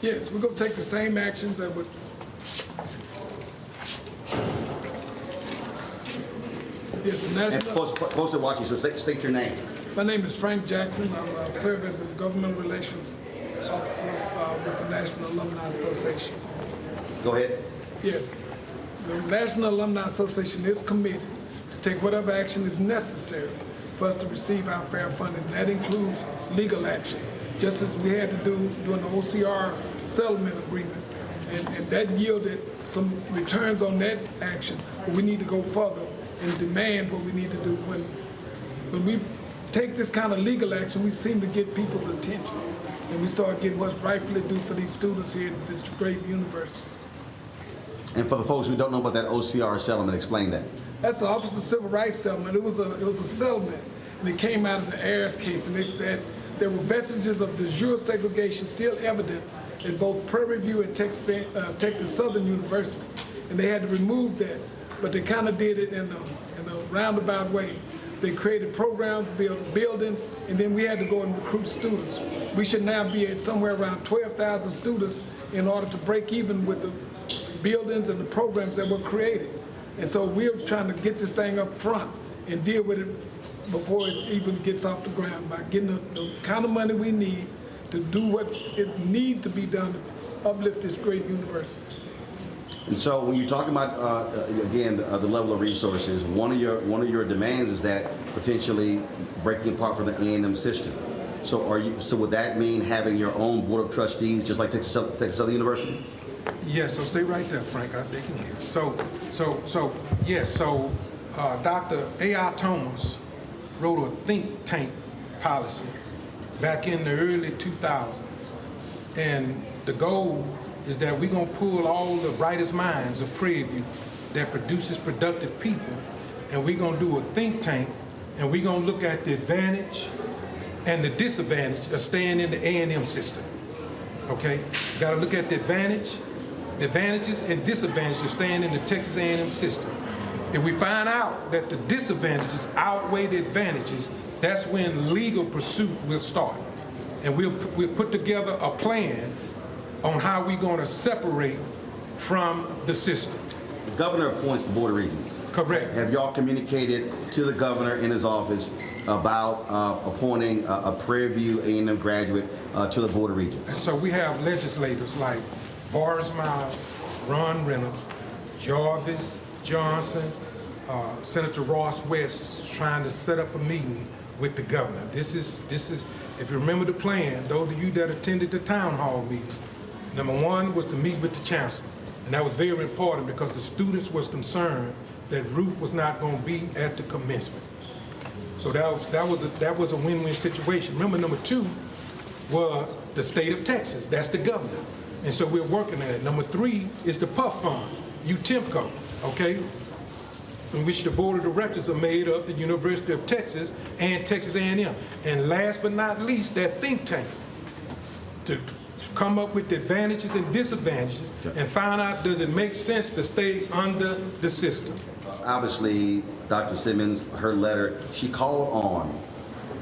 Yes, we're going to take the same actions that would. Yes, the national. And folks are watching, so state your name. My name is Frank Jackson. I serve as the government relations officer with the National Alumni Association. Go ahead. Yes, the National Alumni Association is committed to take whatever action is necessary for us to receive our fair funding. That includes legal action, just as we had to do during the OCR settlement agreement, and that yielded some returns on that action. But we need to go further and demand what we need to do. When we take this kind of legal action, we seem to get people's attention, and we start getting what's rightfully due for these students here at this great university. And for the folks who don't know about that OCR settlement, explain that. That's the Office of Civil Rights settlement. It was a settlement, and it came out of the Ayers case, and they said there were vestiges of de jure segregation still evident in both Prairie View and Texas Southern University, and they had to remove that, but they kind of did it in a roundabout way. They created programs, built buildings, and then we had to go and recruit students. We should now be at somewhere around 12,000 students in order to break even with the buildings and the programs that were created. And so we're trying to get this thing up front and deal with it before it even gets off the ground by getting the kind of money we need to do what it needs to be done to uplift this great university. And so when you talk about, again, the level of resources, one of your demands is that potentially breaking apart from the A&M system. So would that mean having your own board of trustees, just like Texas Southern University? Yes, so stay right there, Frank, they can hear. Dr. A.I. Thomas wrote a think tank policy back in the early 2000s. And the goal is that we're gonna pull all the brightest minds of Prairie View that produces productive people, and we're gonna do a think tank, and we're gonna look at the advantage and the disadvantage of staying in the A&M system, okay? Gotta look at the advantages and disadvantages of staying in the Texas A&M system. If we find out that the disadvantages outweigh the advantages, that's when legal pursuit will start. And we'll put together a plan on how we're going to separate from the system. The governor appoints the Board of Regents. Correct. Have y'all communicated to the governor in his office about appointing a Prairie View A&M graduate to the Board of Regents? So we have legislators like Boris Miles, Ron Reynolds, Jarvis Johnson, Senator Ross West trying to set up a meeting with the governor. This is, if you remember the plan, those of you that attended the town hall meeting, number one was to meet with the chancellor. And that was very important because the students was concerned that Ruth was not going to be at the commencement. So that was a win-win situation. Remember, number two was the state of Texas. That's the governor. And so we're working at it. Number three is the PUF fund, UTEMCO, okay? In which the board of directors are made up, the University of Texas and Texas A&M. And last but not least, that think tank to come up with the advantages and disadvantages and find out, does it make sense to stay under the system? Obviously, Dr. Simmons, her letter, she called on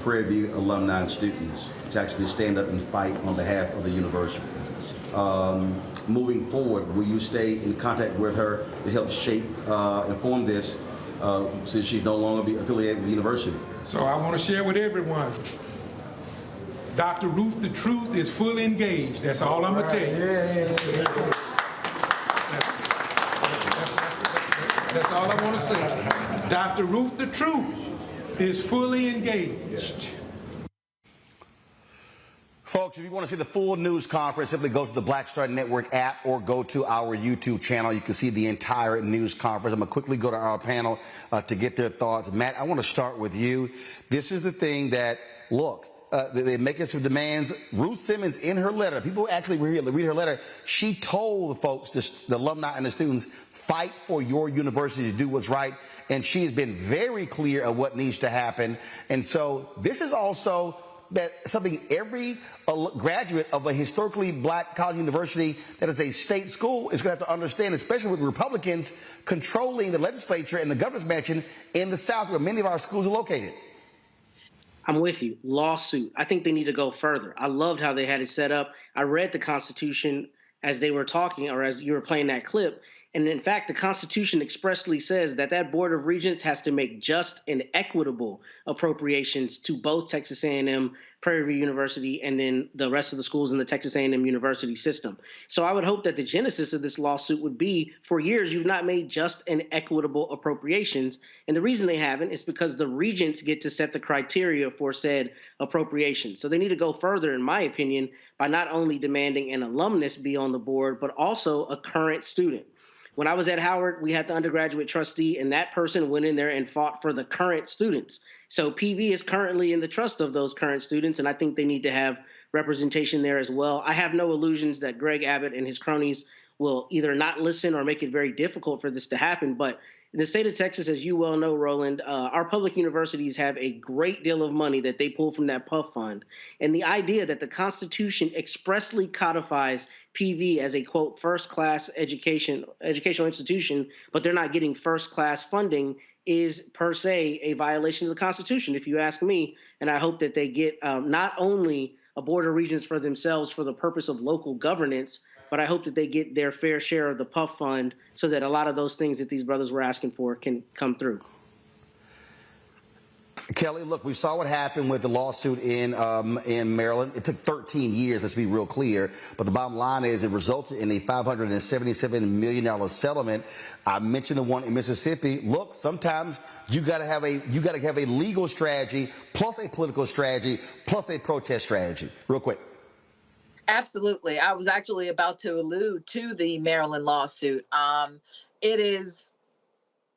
Prairie View alumni and students to actually stand up and fight on behalf of the university. Moving forward, will you stay in contact with her to help shape and form this since she's no longer affiliated with the university? So I want to share with everyone, Dr. Ruth the Truth is fully engaged. That's all I'm gonna tell you. That's all I want to say. Dr. Ruth the Truth is fully engaged. Folks, if you want to see the full news conference, simply go to the Black Star Network app or go to our YouTube channel. You can see the entire news conference. I'm going to quickly go to our panel to get their thoughts. Matt, I want to start with you. This is the thing that, look, they're making some demands. Ruth Simmons, in her letter, people actually read her letter, she told the folks, the alumni and the students, fight for your university to do what's right. And she has been very clear of what needs to happen. And so this is also something every graduate of a historically black college university that is a state school is going to have to understand, especially with Republicans controlling the legislature and the governor's mansion in the South, where many of our schools are located. I'm with you. Lawsuit. I think they need to go further. I loved how they had it set up. I read the Constitution as they were talking, or as you were playing that clip. And in fact, the Constitution expressly says that that Board of Regents has to make just and equitable appropriations to both Texas A&M, Prairie View University, and then the rest of the schools in the Texas A&M University system. So I would hope that the genesis of this lawsuit would be, for years, you've not made just and equitable appropriations. And the reason they haven't is because the regents get to set the criteria for said appropriations. So they need to go further, in my opinion, by not only demanding an alumnus be on the board, but also a current student. When I was at Howard, we had the undergraduate trustee, and that person went in there and fought for the current students. So PV is currently in the trust of those current students, and I think they need to have representation there as well. I have no illusions that Greg Abbott and his cronies will either not listen or make it very difficult for this to happen. But in the state of Texas, as you well know, Roland, our public universities have a great deal of money that they pull from that PUF fund. And the idea that the Constitution expressly codifies PV as a, quote, first-class educational institution, but they're not getting first-class funding is per se a violation of the Constitution, if you ask me. And I hope that they get not only a board of regents for themselves for the purpose of local governance, but I hope that they get their fair share of the PUF fund so that a lot of those things that these brothers were asking for can come through. Kelly, look, we saw what happened with the lawsuit in Maryland. It took 13 years, let's be real clear. But the bottom line is it resulted in a $577 million settlement. I mentioned the one in Mississippi. Look, sometimes you got to have a legal strategy plus a political strategy plus a protest strategy. Real quick. Absolutely. I was actually about to allude to the Maryland lawsuit. It is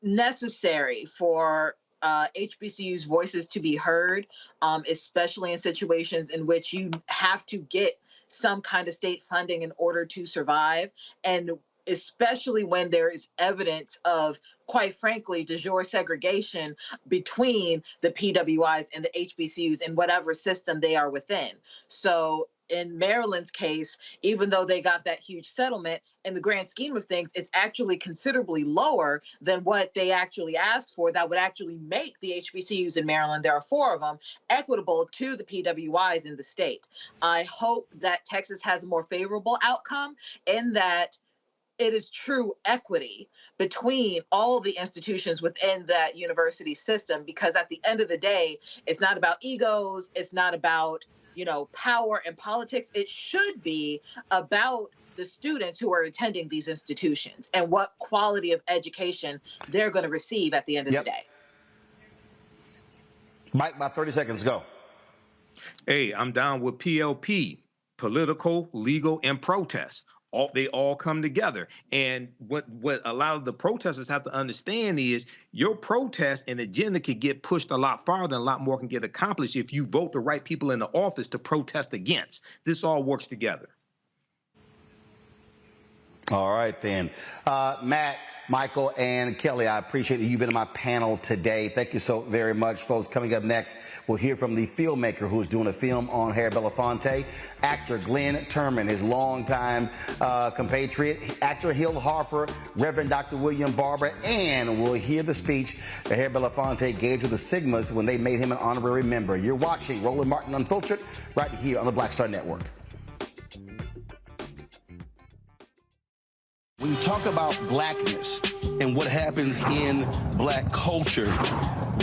necessary for HBCU's voices to be heard, especially in situations in which you have to get some kind of state funding in order to survive. And especially when there is evidence of, quite frankly, de jure segregation between the PWIs and the HBCUs in whatever system they are within. So in Maryland's case, even though they got that huge settlement, in the grand scheme of things, it's actually considerably lower than what they actually asked for that would actually make the HBCUs in Maryland, there are 4 of them, equitable to the PWIs in the state. I hope that Texas has a more favorable outcome in that it is true equity between all the institutions within that university system, because at the end of the day, it's not about egos, it's not about power and politics. It should be about the students who are attending these institutions and what quality of education they're going to receive at the end of the day. Mike, about 30 seconds, go. Hey, I'm down with PLP, political, legal, and protest. They all come together. And what a lot of the protesters have to understand is your protest and agenda can get pushed a lot farther and a lot more can get accomplished if you vote the right people in the office to protest against. This all works together. All right, then. Matt, Michael, and Kelly, I appreciate that you've been on my panel today. Thank you so very much, folks. Coming up next, we'll hear from the filmmaker who's doing a film on Harry Belafonte, actor Glenn Turman, his longtime compatriot, actor Hill Harper, Reverend Dr. William Barber, and we'll hear the speech that Harry Belafonte gave to the Sigmas when they made him an honorary member. You're watching Roland Martin Unfiltered right here on the Black Star Network. When you talk about blackness and what happens in black culture,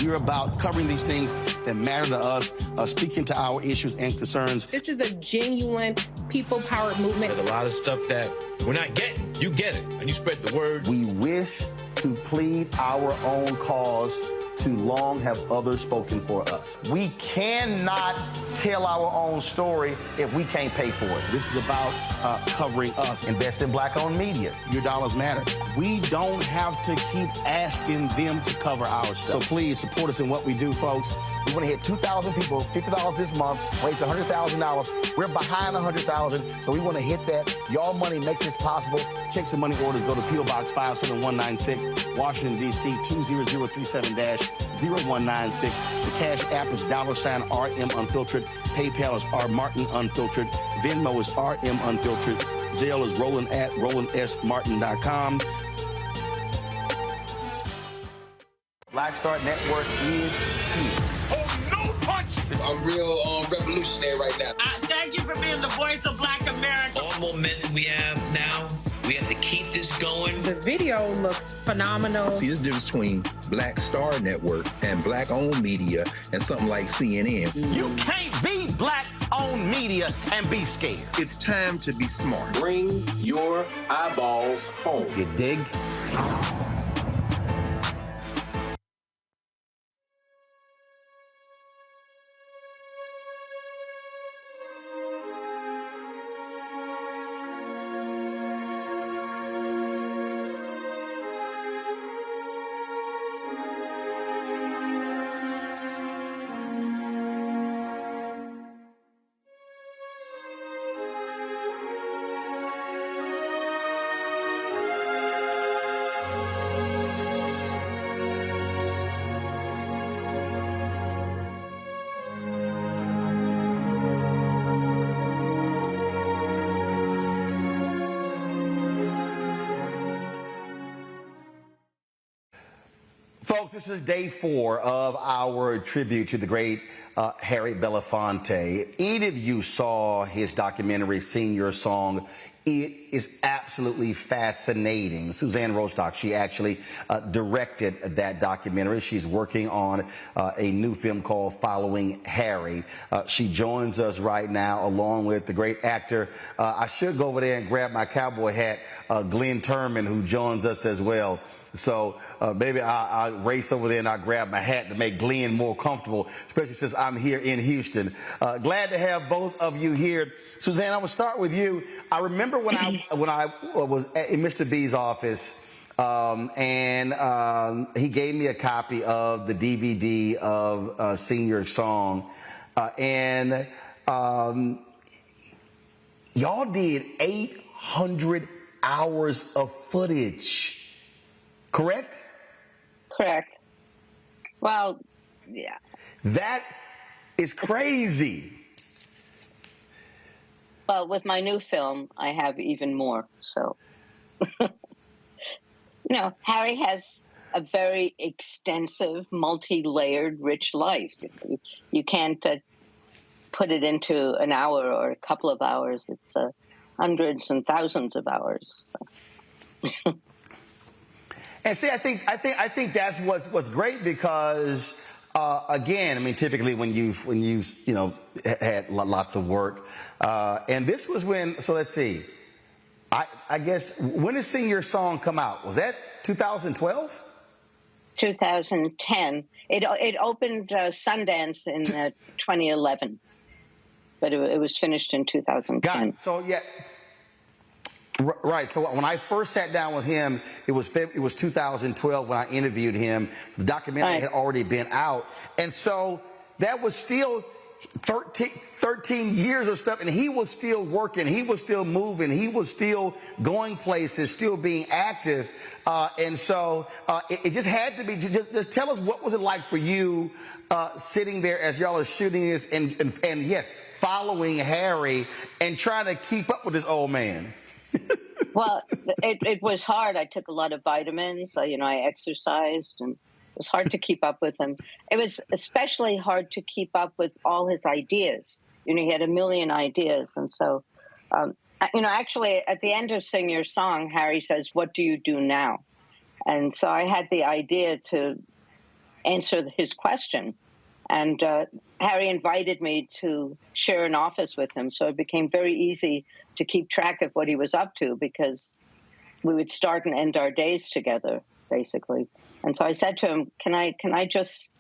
we're about covering these things that matter to us, speaking to our issues and concerns. This is a genuine people-powered movement. There's a lot of stuff that we're not getting. You get it, and you spread the word. We wish to plead our own cause. Too long have others spoken for us. We cannot tell our own story if we can't pay for it. This is about covering us. Invest in black-owned media. Your dollars matter. We don't have to keep asking them to cover our stuff. So please support us in what we do, folks. We want to hit 2,000 people, $50 this month, raise $100,000. We're behind 100,000, so we want to hit that. Y'all money makes this possible. Checks and money orders go to P.O. Box 57196, Washington, D.C. 20037-0196. The Cash App is $RM Unfiltered. PayPal is R Martin Unfiltered. Venmo is RM Unfiltered. Zelle is Roland at RolandSMartin.com. Black Star Network is here. Oh, no punch! I'm real revolutionary right now. Thank you for being the voice of Black America. All momentum we have now, we have to keep this going. The video looks phenomenal. See, this difference between Black Star Network and black-owned media and something like CNN. You can't be black-owned media and be scared. It's time to be smart. Bring your eyeballs home. You dig? Folks, this is day 4 of our tribute to the great Harry Belafonte. Any of you saw his documentary, Sing Your Song? It is absolutely fascinating. Suzanne Rostock, she actually directed that documentary. She's working on a new film called Following Harry. She joins us right now along with the great actor. I should go over there and grab my cowboy hat, Glenn Turman, who joins us as well. So maybe I'll race over there and I'll grab my hat to make Glenn more comfortable, especially since I'm here in Houston. Glad to have both of you here. Suzanne, I will start with you. I remember when I was in Mr. B's office, and he gave me a copy of the DVD of Sing Your Song, and y'all did 800 hours of footage. Correct? Correct. Well, yeah. That is crazy. Well, with my new film, I have even more. So, Harry has a very extensive, multi-layered, rich life. You can't put it into an hour or a couple of hours. It's hundreds and thousands of hours. And see, I think that's what's great because, again, I mean, typically when you've had lots of work, and this was when. So let's see, I guess when did Sing Your Song come out? Was that 2012? 2010. It opened Sundance in 2011, but it was finished in 2010. Got it. So yeah. Right. So when I first sat down with him, it was 2012 when I interviewed him. The documentary had already been out. And so that was still 13 years of stuff. And he was still working. He was still moving. He was still going places, still being active. And so it just had to be. Just tell us, what was it like for you sitting there as y'all are shooting this and yes, following Harry and trying to keep up with this old man? Well, it was hard. I took a lot of vitamins. I exercised, and it was hard to keep up with him. It was especially hard to keep up with all his ideas. He had a million ideas, and so Actually, at the end of Sing Your Song, Harry says, "What do you do now?" And so I had the idea to answer his question. And Harry invited me to share an office with him. So it became very easy to keep track of what he was up to, because we would start and end our days together, basically. And so I said to him, can I just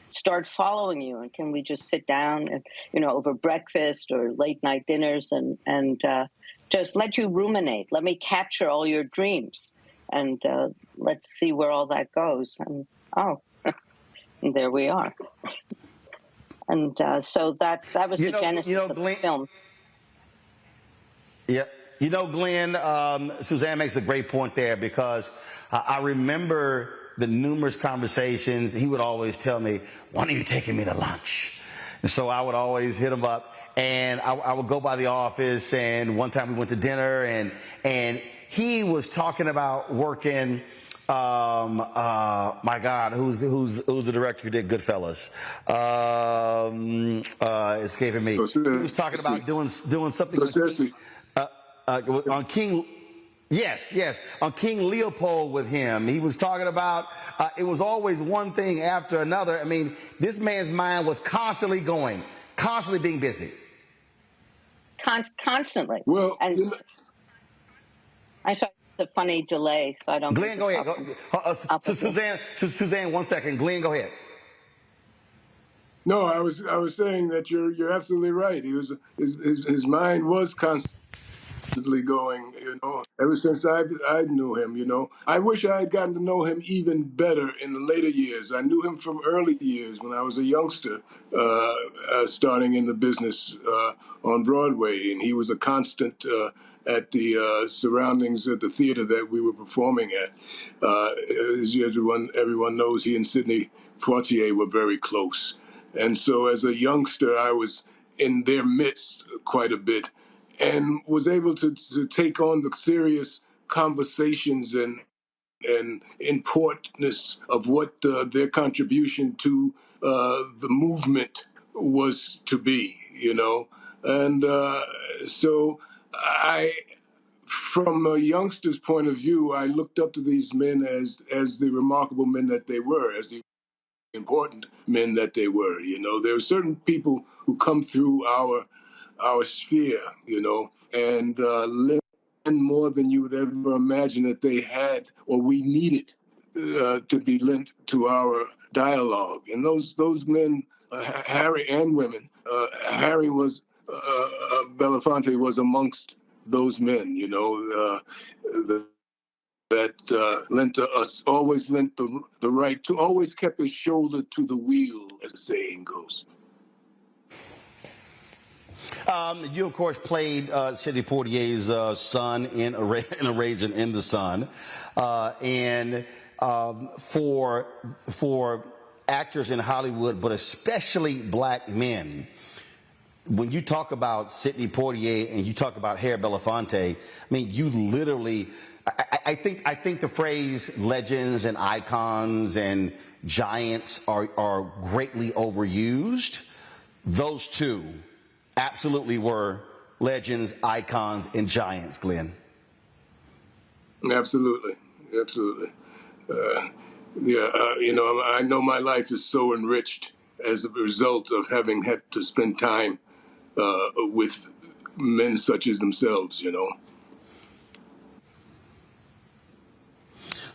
start following you? And can we just sit down and, over breakfast or late night dinners and just let you ruminate? Let me capture all your dreams. And let's see where all that goes. And and there we are. And so that was the genesis of the film. Yeah. Glenn, Suzanne makes a great point there, because I remember the numerous conversations. He would always tell me, "When are you taking me to lunch?" And so I would always hit him up, and I would go by the office, and one time we went to dinner, and he was talking about working. My God, who's the director who did Goodfellas? Escaping me. He was talking about doing something on King. Yes, on King Leopold with him. He was talking about it was always one thing after another. I mean, this man's mind was constantly going, constantly being busy. Constantly. Well, I saw the funny delay, so I don't. Glenn, go ahead. Suzanne, 1 second. Glenn, go ahead. No, I was saying that you're absolutely right. He was his mind was constantly going. Ever since I knew him. I wish I had gotten to know him even better in the later years. I knew him from early years when I was a youngster, starting in the business on Broadway, and he was a constant. At the surroundings of the theater that we were performing at. As everyone knows, he and Sidney Poitier were very close. And so as a youngster, I was in their midst quite a bit and was able to take on the serious conversations and importance of what their contribution to the movement was to be, And so from a youngster's point of view, I looked up to these men as the remarkable men that they were, as the important men that they were. There are certain people who come through our sphere, and lend more than you would ever imagine that they had or we needed to be lent to our dialogue. And those men, Harry and women, Harry was Belafonte was amongst those men, that lent to us, always lent the right to, always kept his shoulder to the wheel, as the saying goes. You, of course, played Sidney Poitier's son in A Ragin' in the Sun. And for actors in Hollywood, but especially black men, when you talk about Sidney Poitier and you talk about Harry Belafonte, I mean, you literally, I think the phrase legends and icons and giants are greatly overused. Those two absolutely were legends, icons, and giants, Glenn. Absolutely. I know my life is so enriched as a result of having had to spend time with men such as themselves,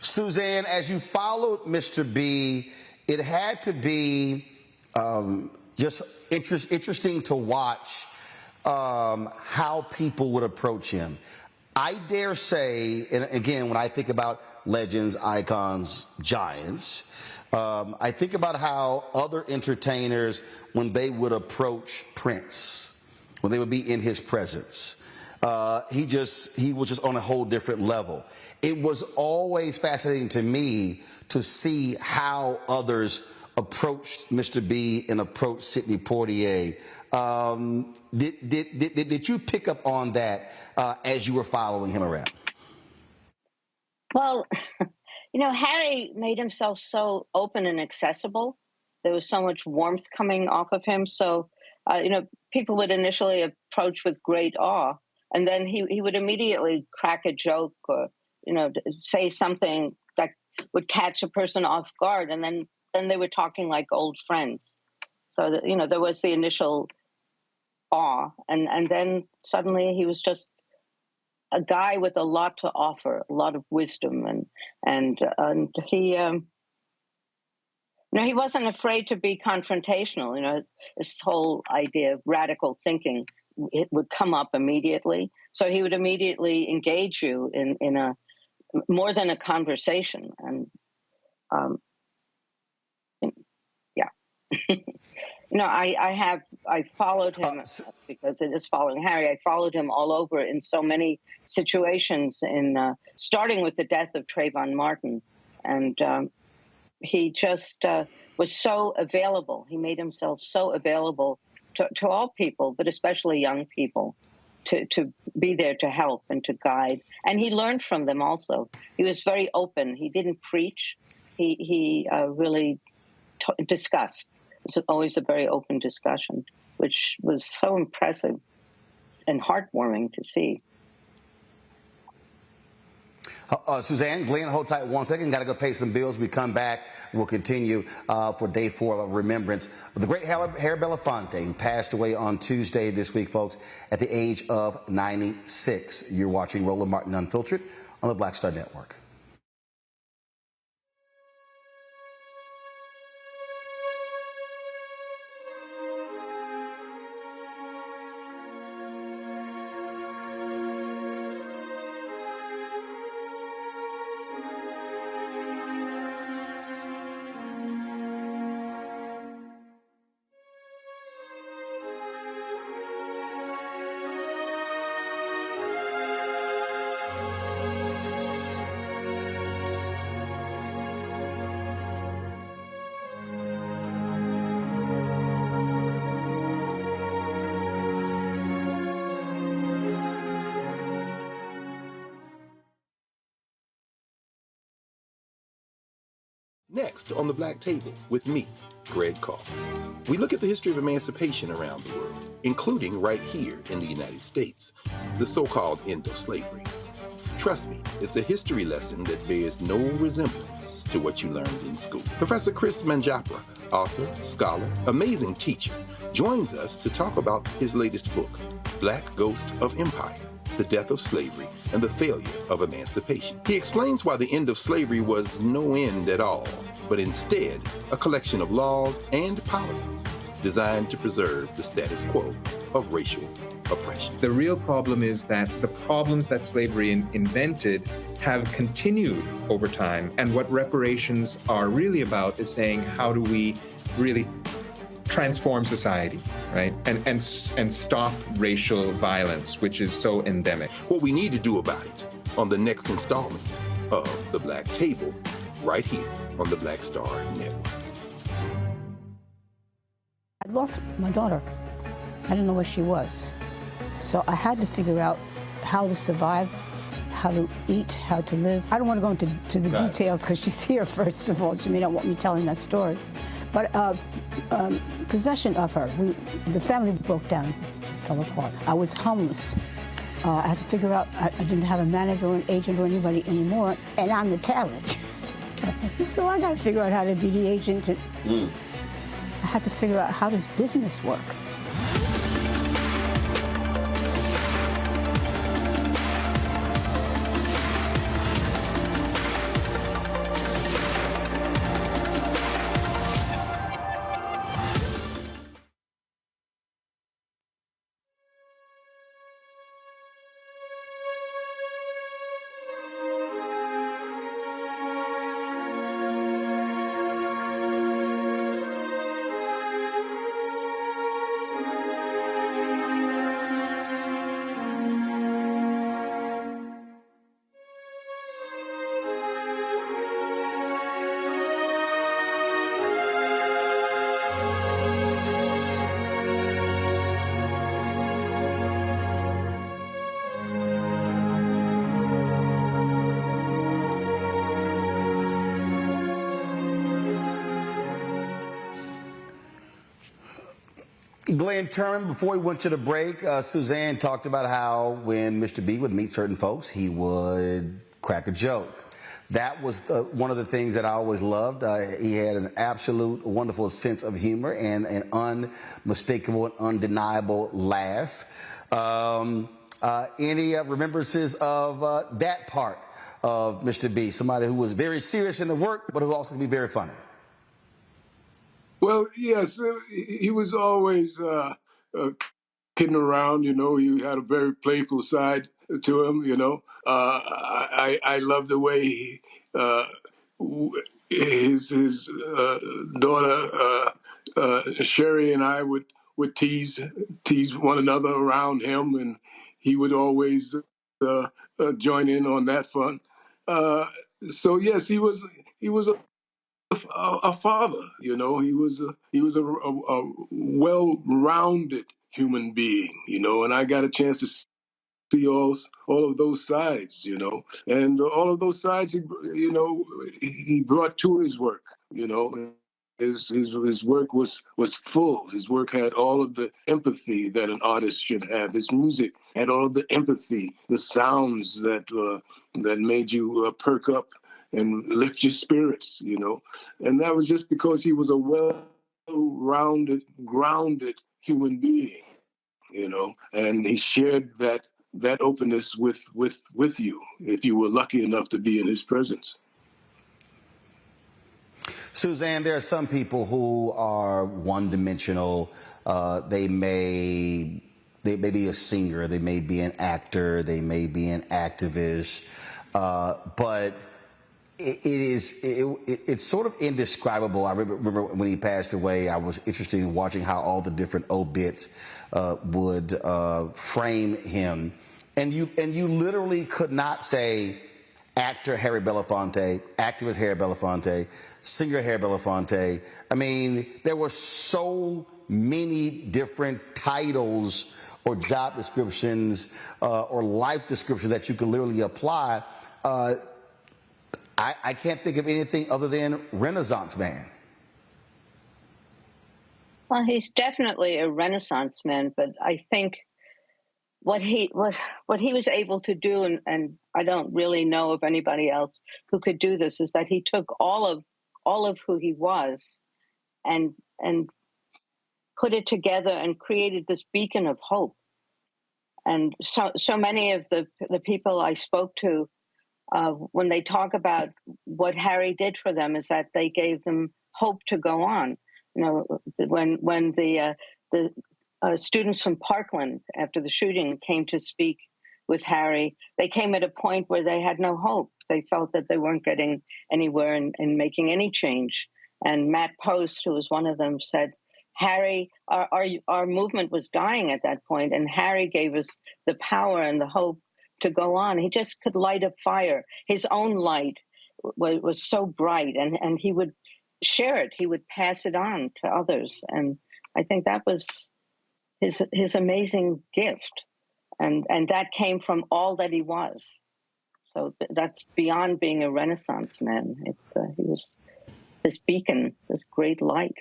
Suzanne, as you followed Mr. B, it had to be just interesting to watch how people would approach him. I dare say, and again, when I think about legends, icons, giants, I think about how other entertainers, when they would approach Prince, when they would be in his presence, he was just on a whole different level. It was always fascinating to me to see how others approached Mr. B and approached Sidney Poitier. Did you pick up on that as you were following him around? Well, Harry made himself so open and accessible. There was so much warmth coming off of him. So, people would initially approach with great awe. And then he would immediately crack a joke or, say something that would catch a person off guard. And then they were talking like old friends. So, that, there was the initial awe. And then suddenly he was just a guy with a lot to offer, a lot of wisdom. And he, he wasn't afraid to be confrontational. This whole idea of radical thinking, it would come up immediately. So he would immediately engage you in a more than a conversation. And yeah. I followed him because it is following Harry. I followed him all over in so many situations, starting with the death of Trayvon Martin. And he just was so available. He made himself so available to all people, but especially young people, to be there to help and to guide. And he learned from them also. He was very open. He didn't preach. He really discussed. It was always a very open discussion, which was so impressive and heartwarming to see. Suzanne, Glenn, hold tight 1 second. Got to go pay some bills. We come back. We'll continue for day 4 of remembrance of the great Harry Belafonte, who passed away on Tuesday this week, folks, at the age of 96. You're watching Roland Martin Unfiltered on the Black Star Network. Next on the Black Table with me, Greg Carr. We look at the history of emancipation around the world, including right here in the United States, the so-called end of slavery. Trust me, it's a history lesson that bears no resemblance to what you learned in school. Professor Chris Manjapra, author, scholar, amazing teacher, joins us to talk about his latest book, Black Ghost of Empire: The Death of Slavery and the Failure of Emancipation. He explains why the end of slavery was no end at all, but instead a collection of laws and policies designed to preserve the status quo of racial oppression. The real problem is that the problems that slavery invented have continued over time. And what reparations are really about is saying, how do we really transform society, right? And stop racial violence, which is so endemic. What we need to do about it on the next installment of The Black Table, right here on the Black Star Network. I lost my daughter. I didn't know where she was. So I had to figure out how to survive, how to eat, how to live. I don't want to go into the details because she's here, first of all. She may not want me telling that story. But possession of her, the family broke down, fell apart. I was homeless. I had to figure out, I didn't have a manager or an agent or anybody anymore, and I'm the talent. So I got to figure out how to be the agent. I had to figure out, how does business work? Glenn Turman, before we went to the break, Suzanne talked about how when Mr. B would meet certain folks, he would crack a joke. That was one of the things that I always loved. He had an absolute wonderful sense of humor and an unmistakable and undeniable laugh. Any remembrances of that part of Mr. B? Somebody who was very serious in the work, but who also could be very funny. Well, yes, he was always kidding around. You know, he had a very playful side to him. You know, I love the way he, his daughter Sherry and I would tease one another around him, and he would always join in on that fun. So yes, he was a father. You know, he was a well-rounded human being. You know, and I got a chance to see all of those sides. You know, and all of those sides, he brought to his work. You know. His work was full. His work had all of the empathy that an artist should have. His music had all of the empathy, the sounds that made you perk up and lift your spirits, you know. And that was just because he was a well-rounded, grounded human being, you know. And he shared that openness with you if you were lucky enough to be in his presence. Suzanne, there are some people who are one-dimensional. They may be a singer, they may be an actor, they may be an activist, but it's sort of indescribable. I remember when he passed away, I was interested in watching how all the different obits would frame him, and you literally could not say actor Harry Belafonte, activist Harry Belafonte, singer Harry Belafonte. I mean, there were so many different titles or job descriptions or life descriptions that you could literally apply. I can't think of anything other than Renaissance man. Well, he's definitely a Renaissance man, but I think what he was able to do, and I don't really know of anybody else who could do this, is that he took all of who he was and put it together and created this beacon of hope. And so many of the people I spoke to, when they talk about what Harry did for them, is that they gave them hope to go on. You know, when the students from Parkland, after the shooting, came to speak with Harry, they came at a point where they had no hope. They felt that they weren't getting anywhere in making any change. And Matt Post, who was one of them, said, Harry, our movement was dying at that point, and Harry gave us the power and the hope to go on. He just could light a fire. His own light was so bright, and he would share it. He would pass it on to others. And I think that was his amazing gift. And that came from all that he was. So that's beyond being a Renaissance man. He was this beacon, this great light.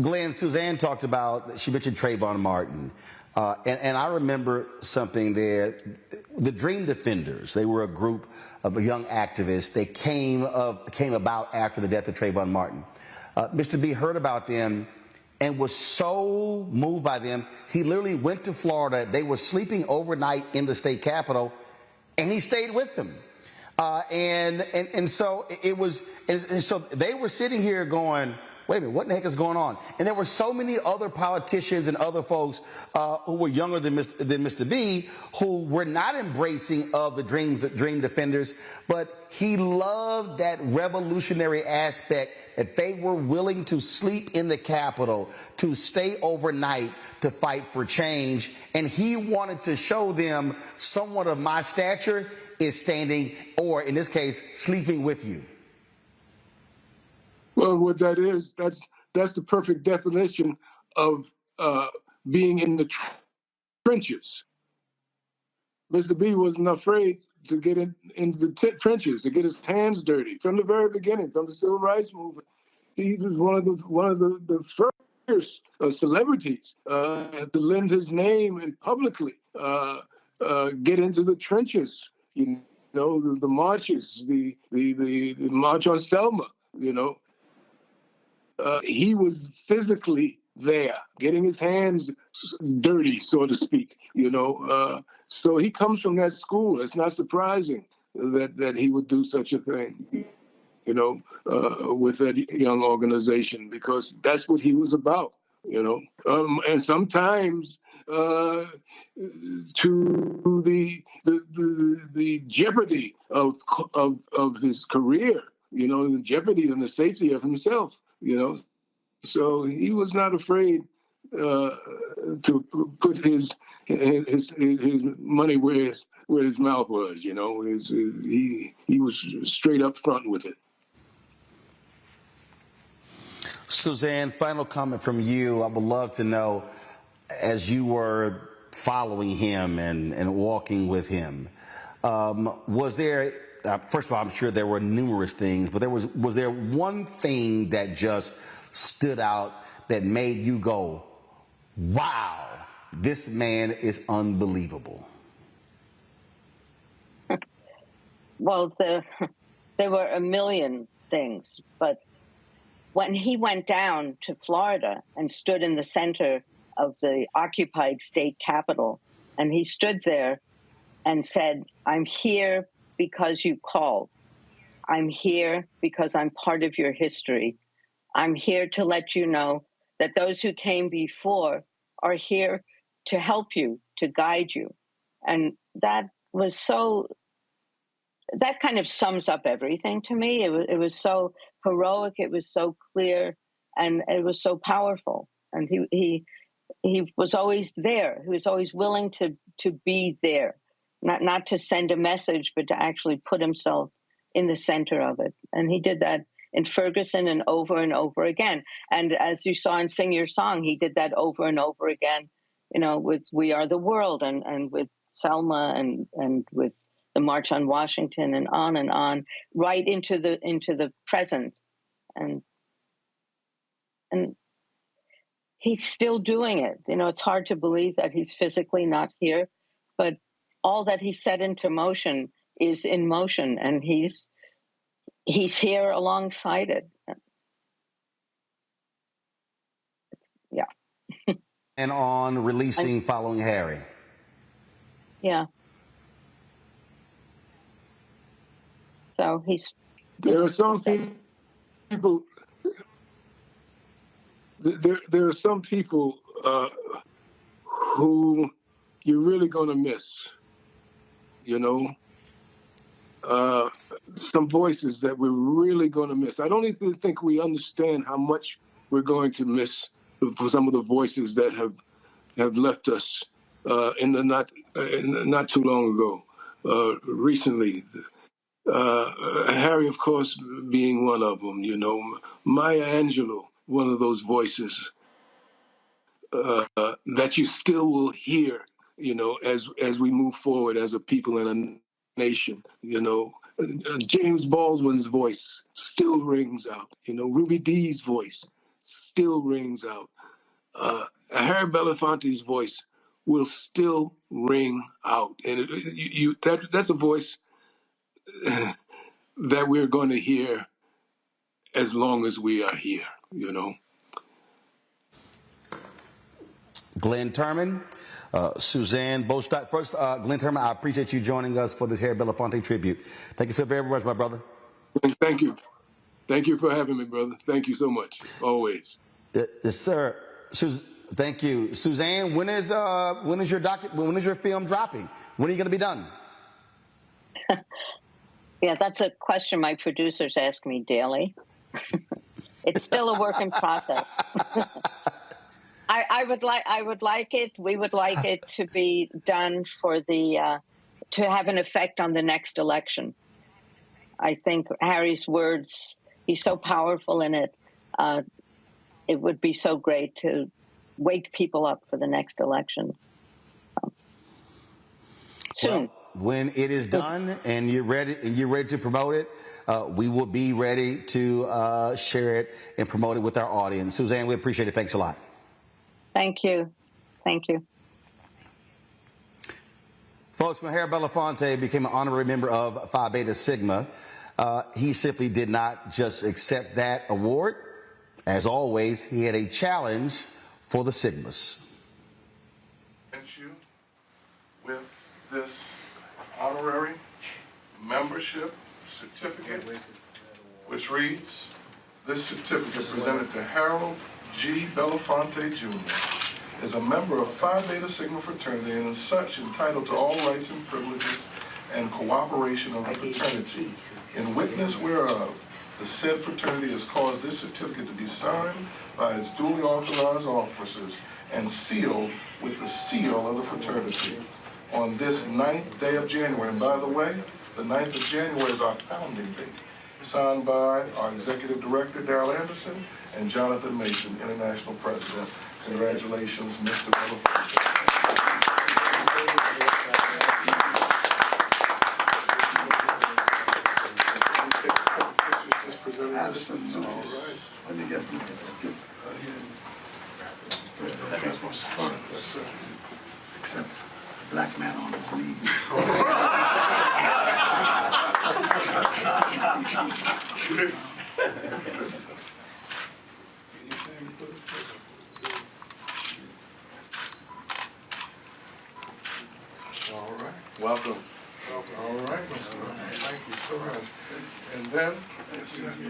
Glenn, Suzanne talked about, she mentioned Trayvon Martin. And I remember something there. The Dream Defenders, they were a group of young activists. They came about after the death of Trayvon Martin. Mr. B heard about them and was so moved by them, he literally went to Florida. They were sleeping overnight in the state capitol, and he stayed with them. And so it was, and so they were sitting here going, wait a minute, what in the heck is going on? And there were so many other politicians and other folks who were younger than Mr. B who were not embracing of the Dream Defenders, but he loved that revolutionary aspect that they were willing to sleep in the Capitol, to stay overnight, to fight for change. And he wanted to show them someone of my stature is standing, or in this case, sleeping with you. Well, what that is, that's the perfect definition of being in the trenches. Mr. B wasn't afraid to get into the trenches, to get his hands dirty from the very beginning, from the civil rights movement. He was one of the first celebrities to lend his name and publicly get into the trenches. You know, the marches, the march on Selma. You know, he was physically there, getting his hands dirty, so to speak. You know, so he comes from that school. It's not surprising that he would do such a thing. You know, with that young organization, because that's what he was about, you know. And sometimes to the jeopardy of his career, you know, the jeopardy and the safety of himself, you know. So he was not afraid to put his money where his mouth was, you know. He was straight up front with it. Suzanne, final comment from you. I would love to know, as you were following him and walking with him, was there, first of all, I'm sure there were numerous things, but was there one thing that just stood out that made you go, wow, this man is unbelievable? Well, there were a million things, but when he went down to Florida and stood in the center of the occupied state capitol, and he stood there and said, I'm here because you called. I'm here because I'm part of your history. I'm here to let you know that those who came before are here to help you, to guide you. And that kind of sums up everything to me. It was so heroic, it was so clear, and it was so powerful. And he was always there. He was always willing to be there, not to send a message, but to actually put himself in the center of it. And he did that in Ferguson and over again. And as you saw in Sing Your Song, he did that over and over again, you know, with We Are the World and with Selma and with the March on Washington and on, right into the present. And he's still doing it. You know, it's hard to believe that he's physically not here, but all that he set into motion is in motion, and he's here alongside it. Yeah. And on releasing Following Harry. Yeah. So there are some people. There are some people who you're really going to miss. You know, some voices that we're really going to miss. I don't even think we understand how much we're going to miss for some of the voices that have left us in the not too long ago, recently. Harry, of course, being one of them. You know, Maya Angelou, one of those voices that you still will hear, you know, as we move forward as a people and a nation. You know, James Baldwin's voice still rings out. You know, Ruby Dee's voice still rings out. Harry Belafonte's voice will still ring out, and that's a voice that we're going to hear as long as we are here. You know. Glenn Turman, Suzanne Bostock. First, Glenn Turman, I appreciate you joining us for this Harry Belafonte tribute. Thank you so very much, my brother. Thank you. Thank you for having me, brother. Thank you so much. Always. Yes, sir. Thank you, Suzanne. When is your film dropping? When are you going to be done? Yeah, that's a question my producers ask me daily. It's still a work in process. I would like it. We would like it to be done for to have an effect on the next election. I think Harry's words, he's so powerful in it. It would be so great to wake people up for the next election. Soon. when it is done and you're ready to promote it, we will be ready to share it and promote it with our audience. Suzanne, we appreciate it. Thanks a lot. Thank you. Thank you. Folks, when Harry Belafonte became an honorary member of Phi Beta Sigma, he simply did not just accept that award. As always, he had a challenge for the Sigmas. You with this honorary membership certificate, which reads, "This certificate presented to Harold G. Belafonte Jr. is a member of Phi Beta Sigma fraternity and as such entitled to all rights and privileges and cooperation of the fraternity. In witness whereof, the said fraternity has caused this certificate to be signed by its duly authorized officers and sealed with the seal of the fraternity on this 9th day of January." And by the way, the 9th of January is our founding date. Signed by our Executive Director, Darrell Anderson, and Jonathan Mason, International President. Congratulations, Mr. Belafonte. Absolutely. All right. Let me get from here. That's what's fun. Except a black man on his knees. All right. Welcome. All right, Mr. Thank you so much. And then,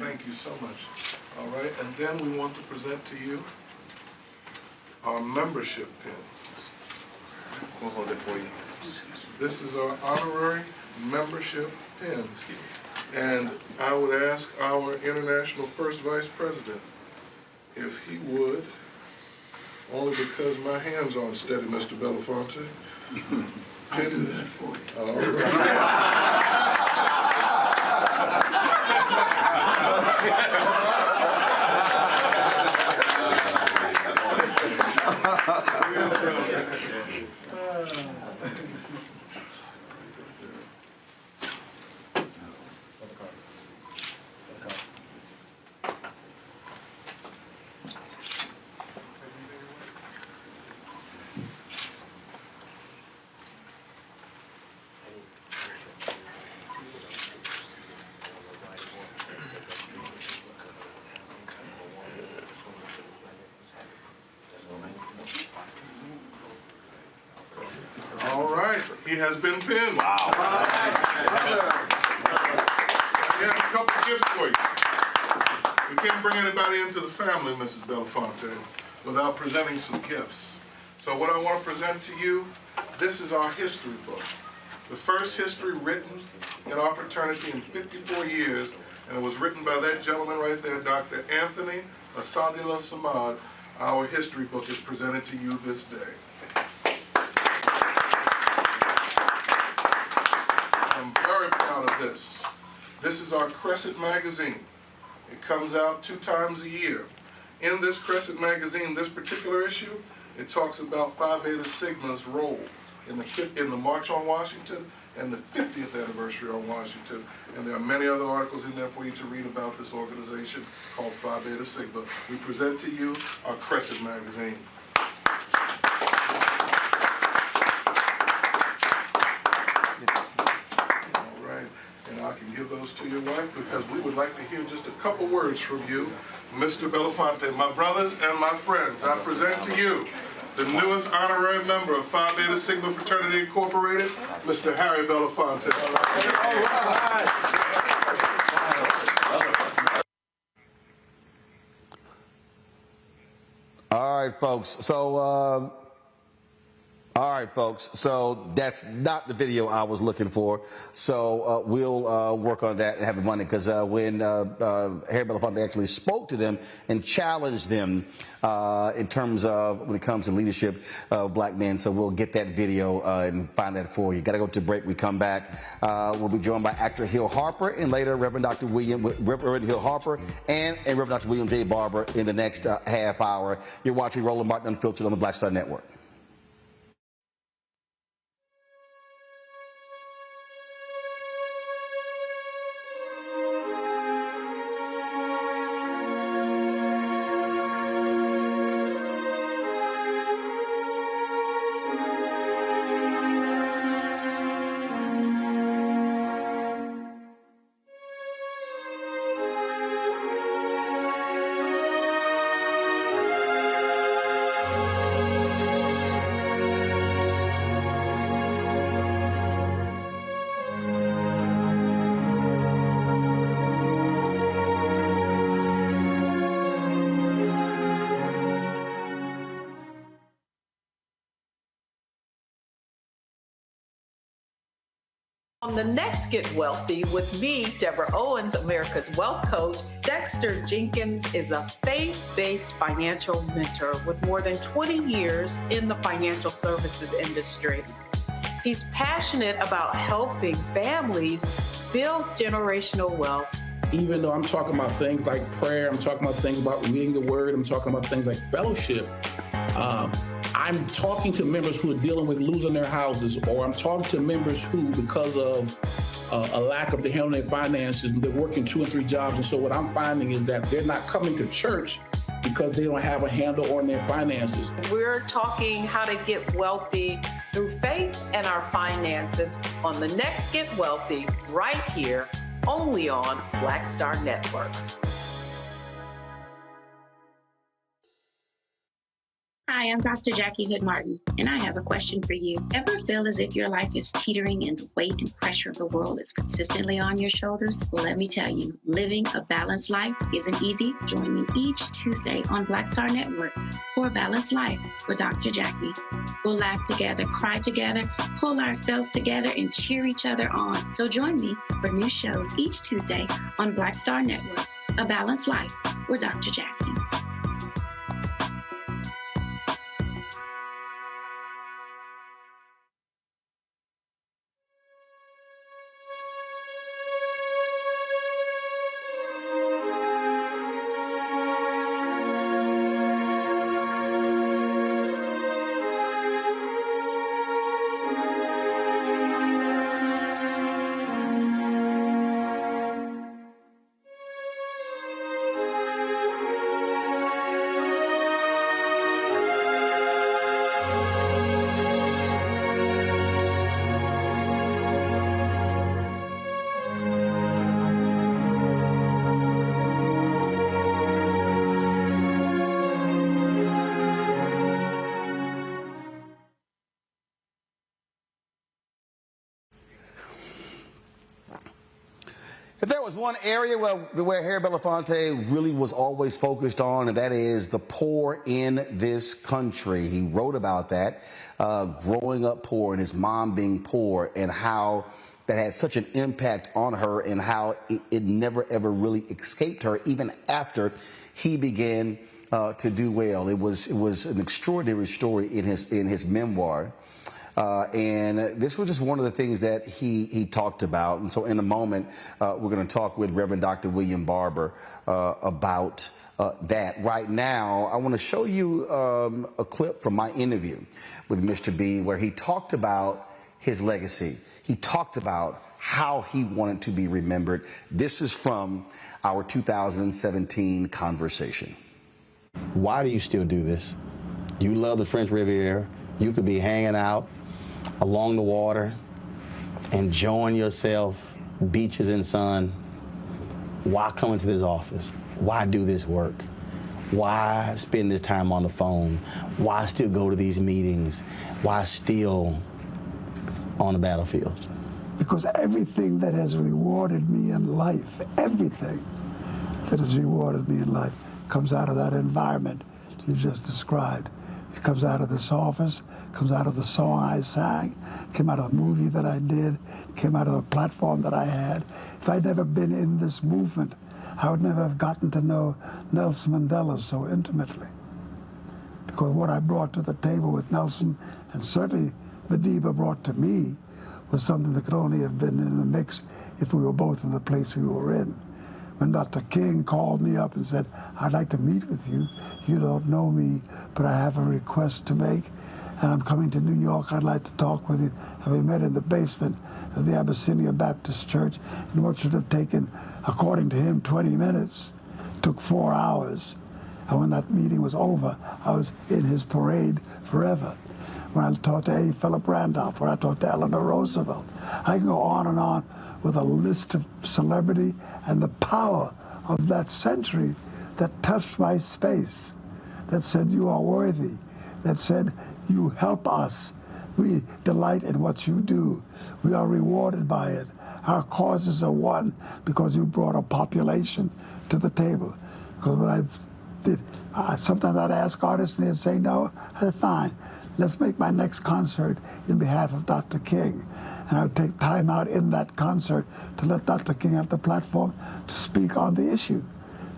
thank you so much. All right, and then we want to present to you our membership pin. We'll hold it for you. This is our honorary membership pin. And I would ask our International First Vice President if he would, only because my hands aren't steady, Mr. Belafonte. I'll do that for you. All right. All right, he has been pinned. Wow. We have a couple of gifts for you. We can't bring anybody into the family, Mrs. Belafonte, without presenting some gifts. So what I want to present to you, this is our history book. The first history written in our fraternity in 54 years, and it was written by that gentleman right there, Dr. Anthony Asadullah Samad. Our history book is presented to you this day. I'm very proud of this. This is our Crescent magazine. It comes out 2 times a year. In this Crescent magazine, this particular issue, it talks about Phi Beta Sigma's role in the March on Washington and the 50th anniversary on Washington. And there are many other articles in there for you to read about this organization called Phi Beta Sigma. We present to you our Crescent magazine. And I can give those to your wife because we would like to hear just a couple words from you, Mr. Belafonte. My brothers and my friends, I present to you the newest honorary member of Phi Beta Sigma Fraternity Incorporated, Mr. Harry Belafonte. All right, folks. So that's not the video I was looking for. So we'll work on that and have it Monday, because when Harry Belafonte actually spoke to them and challenged them in terms of when it comes to leadership of black men. So we'll get that video and find that for you. Got to go to break. We come back. We'll be joined by actor Hill Harper and later Reverend Hill Harper and Reverend Dr. William J. Barber in the next half hour. You're watching Roland Martin Unfiltered on the Black Star Network. On the next Get Wealthy with me, Deborah Owens, America's Wealth Coach, Dexter Jenkins is a faith-based financial mentor with more than 20 years in the financial services industry. He's passionate about helping families build generational wealth. Even though I'm talking about things like prayer, I'm talking about things about reading the word, I'm talking about things like fellowship, I'm talking to members who are dealing with losing their houses, or I'm talking to members who, because of a lack of the handling their finances, they're working 2 and 3 jobs. And so what I'm finding is that they're not coming to church because they don't have a handle on their finances. We're talking how to get wealthy through faith and our finances on the next Get Wealthy, right here, only on Black Star Network. Hi, I'm Dr. Jackie Hood Martin, and I have a question for you. Ever feel as if your life is teetering and the weight and pressure of the world is consistently on your shoulders? Well, let me tell you, living a balanced life isn't easy. Join me each Tuesday on Black Star Network for A Balanced Life with Dr. Jackie. We'll laugh together, cry together, pull ourselves together, and cheer each other on. So join me for new shows each Tuesday on Black Star Network, A Balanced Life with Dr. Jackie. If there was one area where Harry Belafonte really was always focused on, and that is the poor in this country. He wrote about that, growing up poor and his mom being poor, and how that had such an impact on her, and how it never ever really escaped her, even after he began to do well. It was an extraordinary story in his memoir. And this was just one of the things that he talked about. And so in a moment, we're going to talk with Reverend Dr. William Barber about that. Right now, I want to show you a clip from my interview with Mr. B, where he talked about his legacy. He talked about how he wanted to be remembered. This is from our 2017 conversation. Why do you still do this? You love the French Riviera. You could be hanging out along the water, enjoying yourself, beaches and sun. Why come into this office? Why do this work? Why spend this time on the phone? Why still go to these meetings? Why still on the battlefield? Because everything that has rewarded me in life, everything that has rewarded me in life comes out of that environment you just described. It comes out of this office, comes out of the song I sang, came out of the movie that I did, came out of the platform that I had. If I'd never been in this movement, I would never have gotten to know Nelson Mandela so intimately. Because what I brought to the table with Nelson, and certainly Madiba brought to me, was something that could only have been in the mix if we were both in the place we were in. When Dr. King called me up and said, I'd like to meet with you. You don't know me, but I have a request to make, and I'm coming to New York. I'd like to talk with you. And we met in the basement of the Abyssinia Baptist Church, and what should have taken, according to him, 20 minutes, took 4 hours. And when that meeting was over, I was in his parade forever. When I talked to A. Philip Randolph, when I talked to Eleanor Roosevelt, I can go on and on with a list of celebrity and the power of that century that touched my space, that said, you are worthy, that said, you help us. We delight in what you do. We are rewarded by it. Our causes are won because you brought a population to the table. Because when I did, sometimes I'd ask artists and they'd say no. I said, fine. let's make my next concert in behalf of Dr. King. And I would take time out in that concert to let Dr. King have the platform to speak on the issue.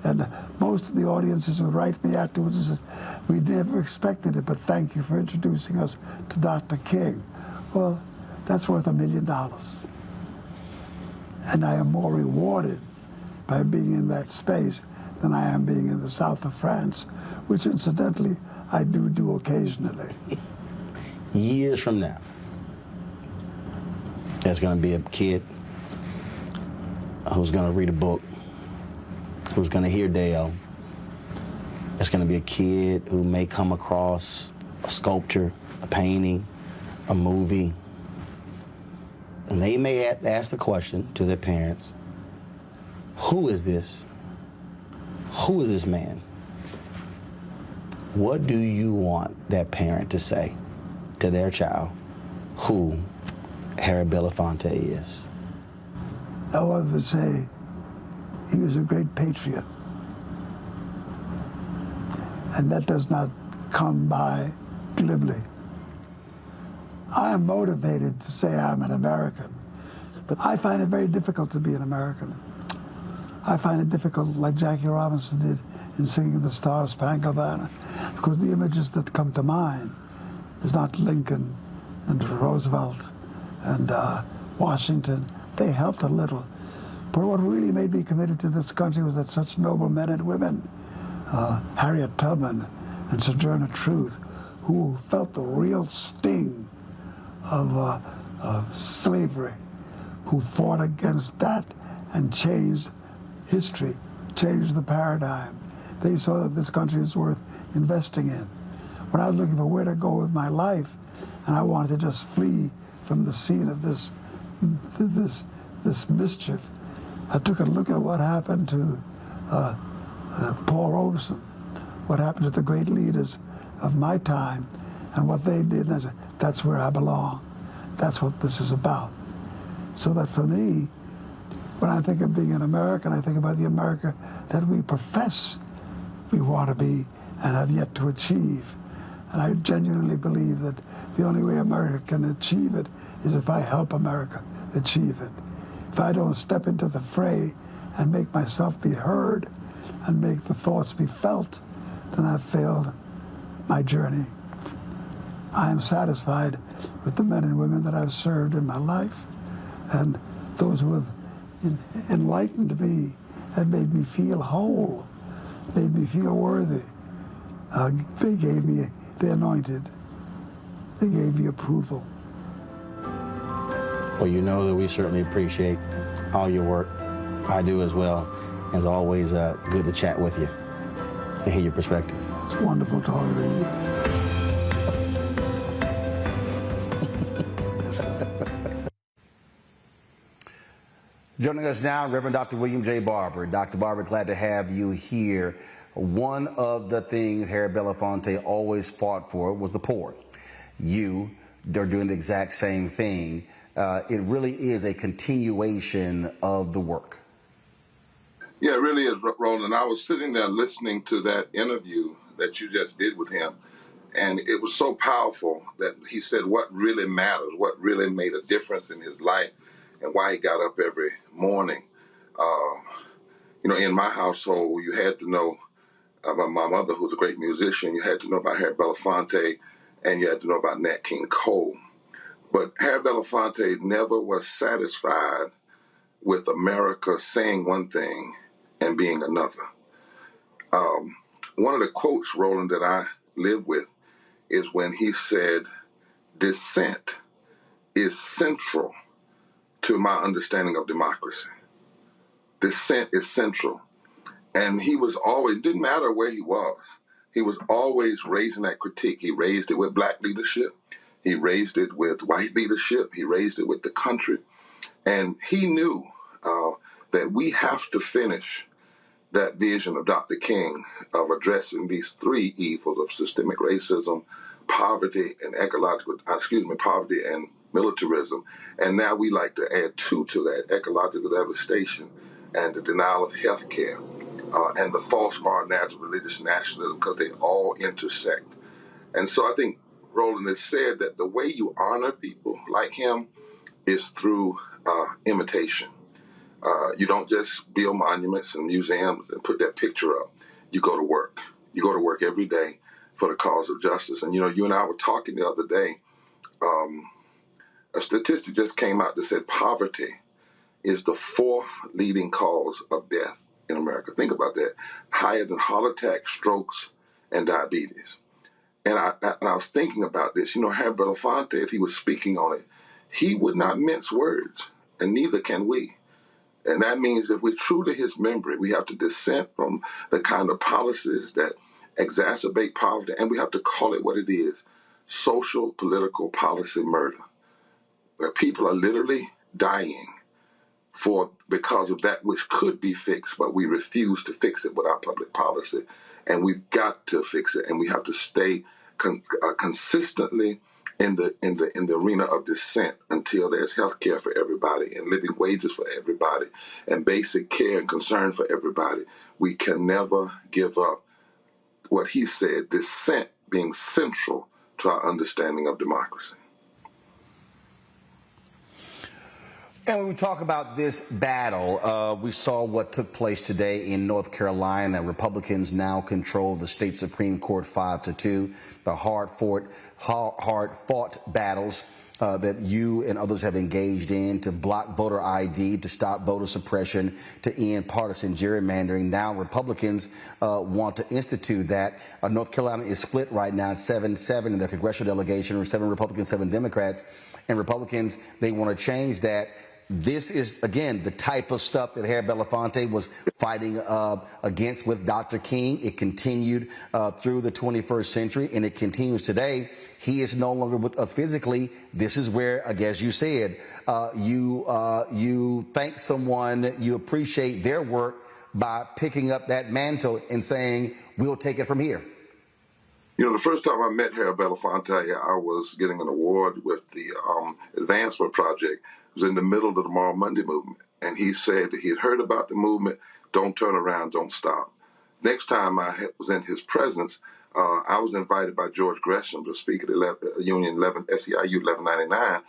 And most of the audiences would write me afterwards and say, we never expected it, but thank you for introducing us to Dr. King. Well, that's worth $1 million. And I am more rewarded by being in that space than I am being in the south of France, which incidentally I do occasionally. Years from now, there's going to be a kid who's going to read a book, who's going to hear Dale. There's going to be a kid who may come across a sculpture, a painting, a movie, and they may ask the question to their parents, who is this? Who is this man? What do you want that parent to say to their child who Harry Belafonte is? I would say he was a great patriot. And that does not come by glibly. I am motivated to say I'm an American, but I find it very difficult to be an American. I find it difficult, like Jackie Robinson did in singing the Star Spangled Banner, because the images that come to mind is not Lincoln and Roosevelt and Washington. They helped a little. But what really made me committed to this country was that such noble men and women, Harriet Tubman and Sojourner Truth, who felt the real sting of slavery, who fought against that and changed history, changed the paradigm. They saw that this country is worth investing in. When I was looking for where to go with my life, and I wanted to just flee from the scene of this mischief, I took a look at what happened to Paul Robeson, what happened to the great leaders of my time, and what they did, and I said, that's where I belong. That's what this is about. So that for me, when I think of being an American, I think about the America that we profess we want to be and have yet to achieve. And I genuinely believe that the only way America can achieve it is if I help America achieve it. If I don't step into the fray and make myself be heard and make the thoughts be felt, then I've failed my journey. I am satisfied with the men and women that I've served in my life, and those who have enlightened me and made me feel whole, made me feel worthy. They gave me, they anointed, they gave me approval. Well, you know that we certainly appreciate all your work. I do as well. It's always good to chat with you and hear your perspective. It's wonderful talking to you. Joining us now, Reverend Dr. William J. Barber. Dr. Barber, glad to have you here. One of the things Harry Belafonte always fought for was the poor. You are doing the exact same thing. It really is a continuation of the work. Yeah, it really is, Roland. I was sitting there listening to that interview that you just did with him, and it was so powerful that he said what really matters, what really made a difference in his life, and why he got up every morning. In my household, you had to know about my mother, who's a great musician. You had to know about Harry Belafonte, and you had to know about Nat King Cole. But Harry Belafonte never was satisfied with America saying one thing and being another. One of the quotes, Roland, that I live with is when he said, dissent is central to my understanding of democracy. Dissent is central. And he was always, didn't matter where he was always raising that critique. He raised it with black leadership. He raised it with white leadership. He raised it with the country. And he knew that we have to finish that vision of Dr. King of addressing these three evils of systemic racism, poverty and poverty and militarism. And now we like to add two to that: ecological devastation and the denial of health care, and the false moral narrative of religious nationalism, because they all intersect. And so I think Roland has said that the way you honor people like him is through imitation. You don't just build monuments and museums and put that picture up. You go to work. You go to work every day for the cause of justice. And, you know, you and I were talking the other day. A statistic just came out that said poverty is the 4th leading cause of death in America. Think about that. Higher than heart attack, strokes, and diabetes. And I was thinking about this. You know, Harry Belafonte, if he was speaking on it, he would not mince words, and neither can we. And that means if we're true to his memory, we have to dissent from the kind of policies that exacerbate poverty, and we have to call it what it is: social, political, policy murder, where people are literally dying because of that which could be fixed, but we refuse to fix it with our public policy. And we've got to fix it, and we have to stay consistently in the arena of dissent until there's health care for everybody and living wages for everybody and basic care and concern for everybody. We can never give up what he said, dissent being central to our understanding of democracy. And when we talk about this battle, we saw what took place today in North Carolina. Republicans now control the state Supreme Court 5-2. The hard-fought battles that you and others have engaged in to block voter ID, to stop voter suppression, to end partisan gerrymandering. Now Republicans want to institute that. North Carolina is split right now, 7-7 in the congressional delegation, 7 Republicans, 7 Democrats. And Republicans, they want to change that. This is, again, the type of stuff that Harry Belafonte was fighting against with Dr. King. It continued through the 21st century, and it continues today. He is no longer with us physically. This is where, I guess you said, you thank someone, you appreciate their work by picking up that mantle and saying, we'll take it from here. You know, the first time I met Harry Belafonte, I was getting an award with the Advancement Project. It was in the middle of the Tomorrow Monday movement. And he said that he had heard about the movement, don't turn around, don't stop. Next time I was in his presence, I was invited by George Gresham to speak at Union 11, SEIU 1199.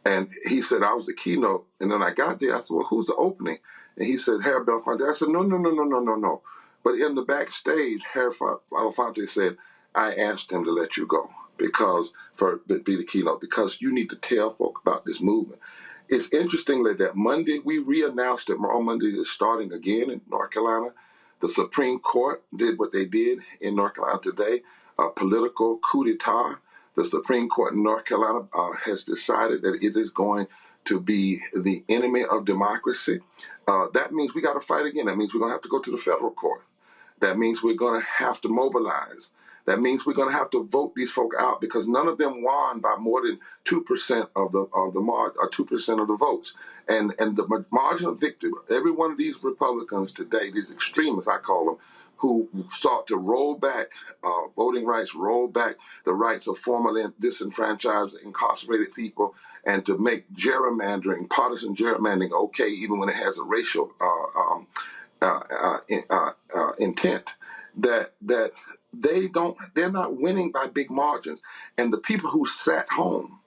And he said, I was the keynote. And then I got there, I said, well, who's the opening? And he said, Harry Belafonte. I said, no. But in the backstage, Harry Belafonte said, I asked him to let you go be the keynote, because you need to tell folk about this movement. It's interesting that Monday, we re-announced that Murriel Monday is starting again in North Carolina. The Supreme Court did what they did in North Carolina today, a political coup d'etat. The Supreme Court in North Carolina has decided that it is going to be the enemy of democracy. That means we got to fight again. That means we're going to have to go to the federal court. That means we're going to have to mobilize. That means we're going to have to vote these folk out, because none of them won by more than 2% of the 2% of the votes. And the margin of victory, every one of these Republicans today, these extremists, I call them, who sought to roll back voting rights, roll back the rights of formerly disenfranchised, incarcerated people, and to make gerrymandering, partisan gerrymandering, okay, even when it has a racial intent, that they're not winning by big margins. And the people who sat home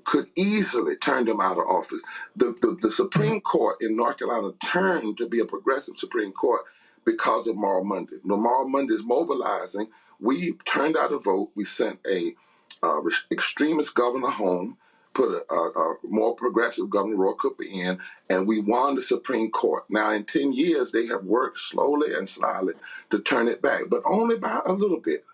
could easily turn them out of office. The Supreme Court in North Carolina turned to be a progressive Supreme Court because of Murriel Monday. Murriel Monday is mobilizing. We turned out a vote. We sent a extremist governor home, put a more progressive Governor Roy Cooper in, and we won the Supreme Court. Now, in 10 years, they have worked slowly and slyly to turn it back, but only by a little bit.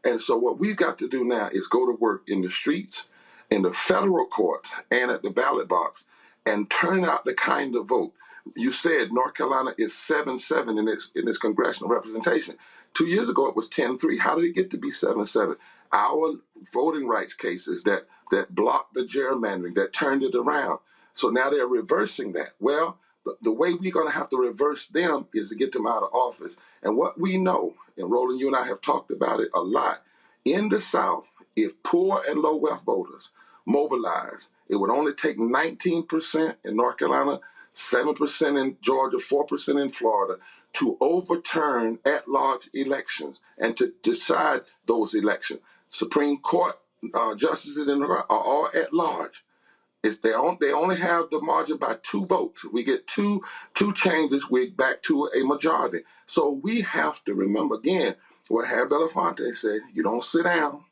And so what we've got to do now is go to work in the streets, in the federal courts, and at the ballot box, and turn out the kind of vote. You said North Carolina is 7-7 in its congressional representation. 2 years ago, it was 10-3. How did it get to be 7-7? Our voting rights cases that blocked the gerrymandering, that turned it around. So now they're reversing that. Well, the way we're going to have to reverse them is to get them out of office. And what we know, and Roland, you and I have talked about it a lot, in the South, if poor and low wealth voters mobilize, it would only take 19% in North Carolina, 7% in Georgia, 4% in Florida to overturn at-large elections and to decide those elections. Supreme Court justices are all at large. They only have the margin by 2 votes. We get two changes, we're back to a majority. So we have to remember again what Harry Belafonte said: you don't sit down,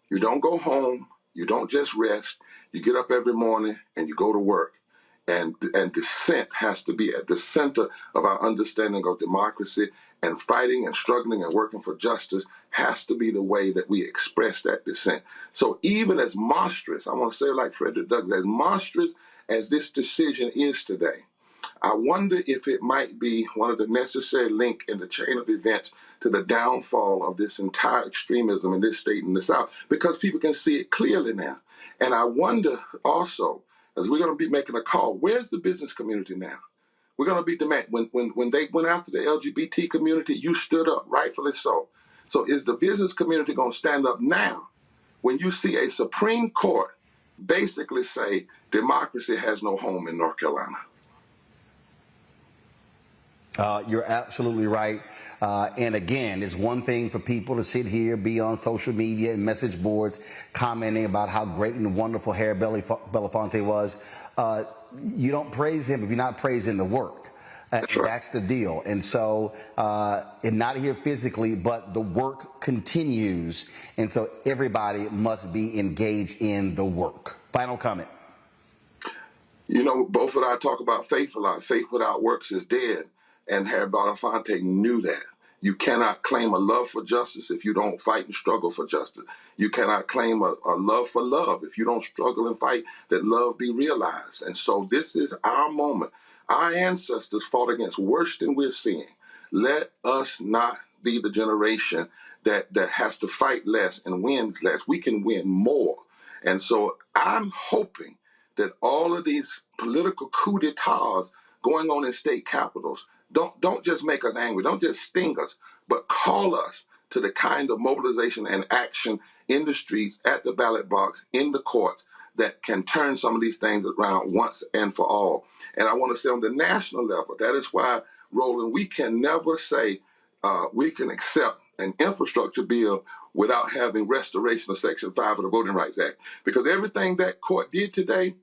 you don't go home, you don't just rest. You get up every morning and you go to work. And dissent has to be at the center of our understanding of democracy, and fighting and struggling and working for justice has to be the way that we express that dissent. So even as monstrous, I want to say it like Frederick Douglass, as monstrous as this decision is today, I wonder if it might be one of the necessary link in the chain of events to the downfall of this entire extremism in this state and the South, because people can see it clearly now. And I wonder also, as we're going to be making a call, where's the business community now? We're going to be demanding, when they went after the LGBT community, you stood up, rightfully so. So is the business community going to stand up now when you see a Supreme Court basically say democracy has no home in North Carolina? You're absolutely right. And again, it's one thing for people to sit here, be on social media and message boards commenting about how great and wonderful Harry Belafonte was. You don't praise him if you're not praising the work. That's right. That's the deal. And so, and not here physically, but the work continues. And so everybody must be engaged in the work. Final comment. You know, both and I talk about faith a lot. Faith without works is dead. And Harry Belafonte knew that. You cannot claim a love for justice if you don't fight and struggle for justice. You cannot claim a love for love if you don't struggle and fight that love be realized. And so this is our moment. Our ancestors fought against worse than we're seeing. Let us not be the generation that has to fight less and wins less. We can win more. And so I'm hoping that all of these political coup d'etats going on in state capitals don't just make us angry, don't just sting us, but call us to the kind of mobilization and action in the streets, at the ballot box, in the courts, that can turn some of these things around once and for all. And I want to say on the national level, that is why, Roland, we can never say we can accept an infrastructure bill without having restoration of Section 5 of the Voting Rights Act. Because everything that court did today,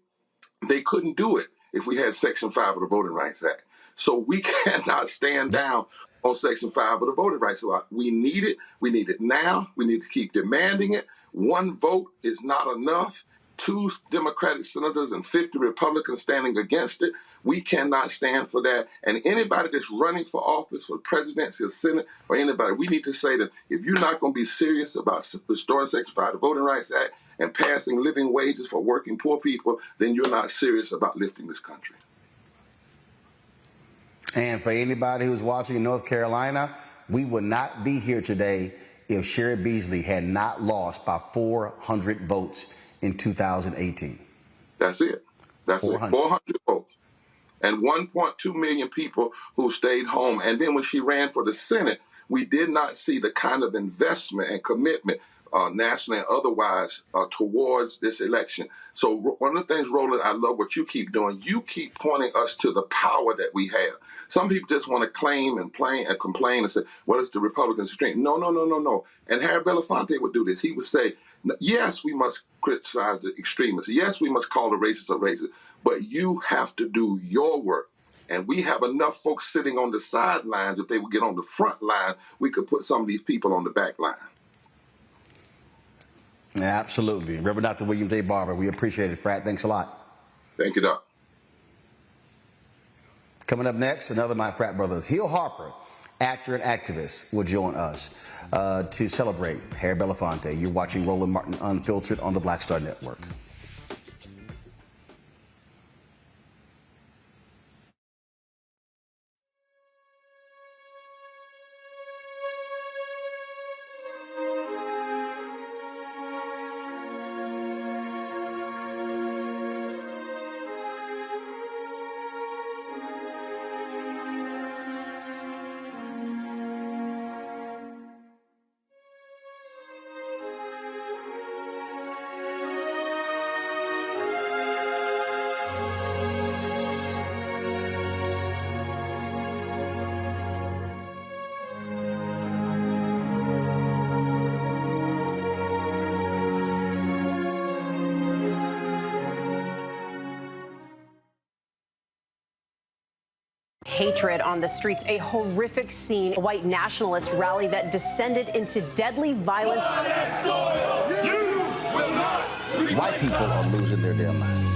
they couldn't do it if we had Section 5 of the Voting Rights Act. So we cannot stand down on Section 5 of the Voting Rights Act. We need it. We need it now. We need to keep demanding it. One vote is not enough. 2 Democratic senators and 50 Republicans standing against it. We cannot stand for that. And anybody that's running for office, for presidency or Senate, or anybody, we need to say that if you're not going to be serious about restoring Section 5 of the Voting Rights Act and passing living wages for working poor people, then you're not serious about lifting this country. And for anybody who's watching in North Carolina, we would not be here today if Sherry Beasley had not lost by 400 votes in 2018. That's it. That's 400. 400 votes. And 1.2 million people who stayed home. And then when she ran for the Senate, we did not see the kind of investment and commitment nationally and otherwise towards this election. So one of the things, Roland, I love what you keep doing. You keep pointing us to the power that we have. Some people just want to claim and complain and say, well, it's the Republicans' strength. No. And Harry Belafonte would do this. He would say, yes, we must criticize the extremists. Yes, we must call the racists a racist. But you have to do your work. And we have enough folks sitting on the sidelines. If they would get on the front line, we could put some of these people on the back line. Absolutely. Reverend Dr. William J. Barber, we appreciate it, Frat. Thanks a lot. Thank you, Doc. Coming up next, another of my frat brothers, Hill Harper, actor and activist, will join us to celebrate Harry Belafonte. You're watching Roland Martin Unfiltered on the Black Star Network. hatred on the streets, a horrific scene, a white nationalist rally that descended into deadly violence. White people are losing their damn minds.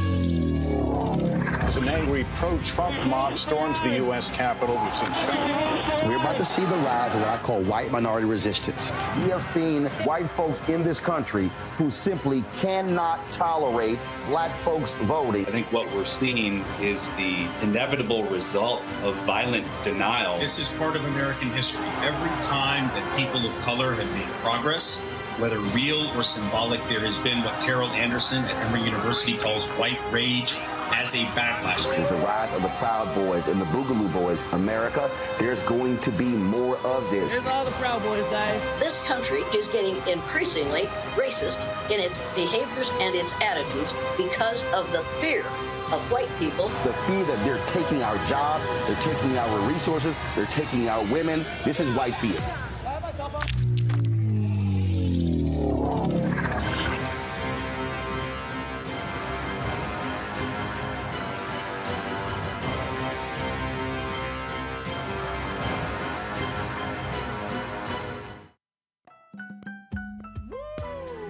As an angry pro-Trump mob storms the U.S. Capitol, we've seen We're about to see the rise of what I call white minority resistance. We have seen white folks in this country who simply cannot tolerate black folks voting. I think what we're seeing is the inevitable result of violent denial. This is part of American history. Every time that people of color have made progress, whether real or symbolic, there has been what Carol Anderson at Emory University calls white rage as a backlash. This is the rise of the Proud Boys and the Boogaloo Boys. America, there's going to be more of this. Here's all the Proud Boys, guys. This country is getting increasingly racist in its behaviors and its attitudes because of the fear of white people. The fear that they're taking our jobs, they're taking our resources, they're taking our women. This is white fear.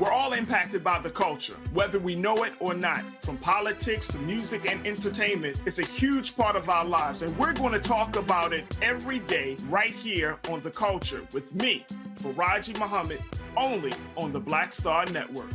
We're all impacted by the culture, whether we know it or not. From politics to music and entertainment, it's a huge part of our lives, and we're going to talk about it every day right here on The Culture with me, Faraji Muhammad, only on the Black Star Network.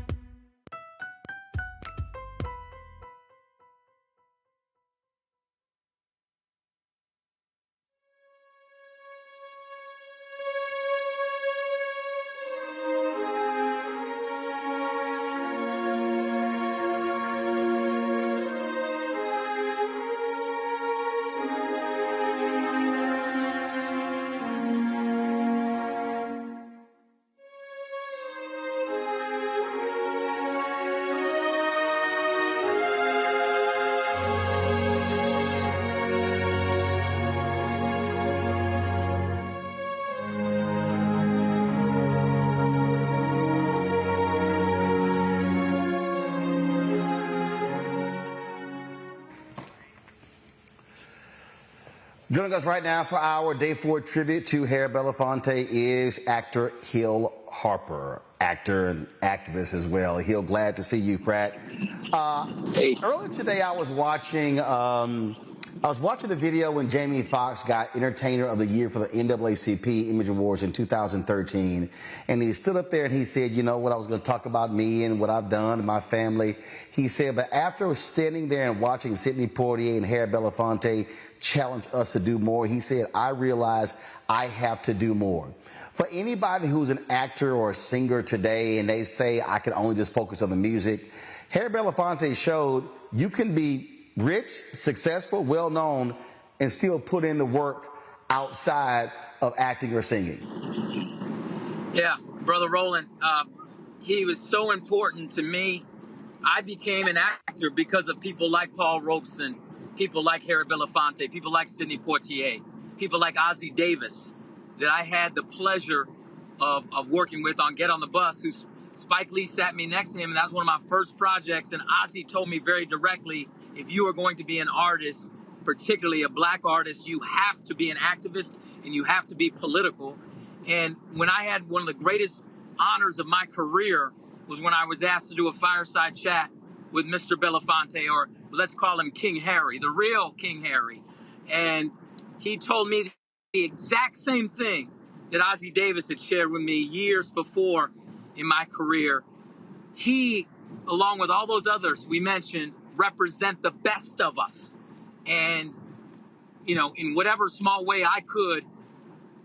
Joining us right now for our Day 4 tribute to Harry Belafonte is actor Hill Harper, actor and activist as well. Hill, glad to see you, Frat. Hey. Earlier today, I was watching the video when Jamie Foxx got Entertainer of the Year for the NAACP Image Awards in 2013. And he stood up there and he said, you know what, I was going to talk about me and what I've done and my family. He said, but after standing there and watching Sidney Poitier and Harry Belafonte challenge us to do more, he said, I realized I have to do more. For anybody who's an actor or a singer today and they say, I can only just focus on the music, Harry Belafonte showed you can be rich, successful, well-known, and still put in the work outside of acting or singing. Yeah, Brother Roland, he was so important to me. I became an actor because of people like Paul Robeson, people like Harry Belafonte, people like Sidney Poitier, people like Ozzie Davis, that I had the pleasure of working with on Get on the Bus, who Spike Lee sat me next to him, and that was one of my first projects, and Ozzie told me very directly, if you are going to be an artist, particularly a black artist, you have to be an activist and you have to be political. And when I had one of the greatest honors of my career was when I was asked to do a fireside chat with Mr. Belafonte, or let's call him King Harry, the real King Harry. And he told me the exact same thing that Ozzie Davis had shared with me years before in my career. He, along with all those others we mentioned, represent the best of us. And, you know, in whatever small way I could,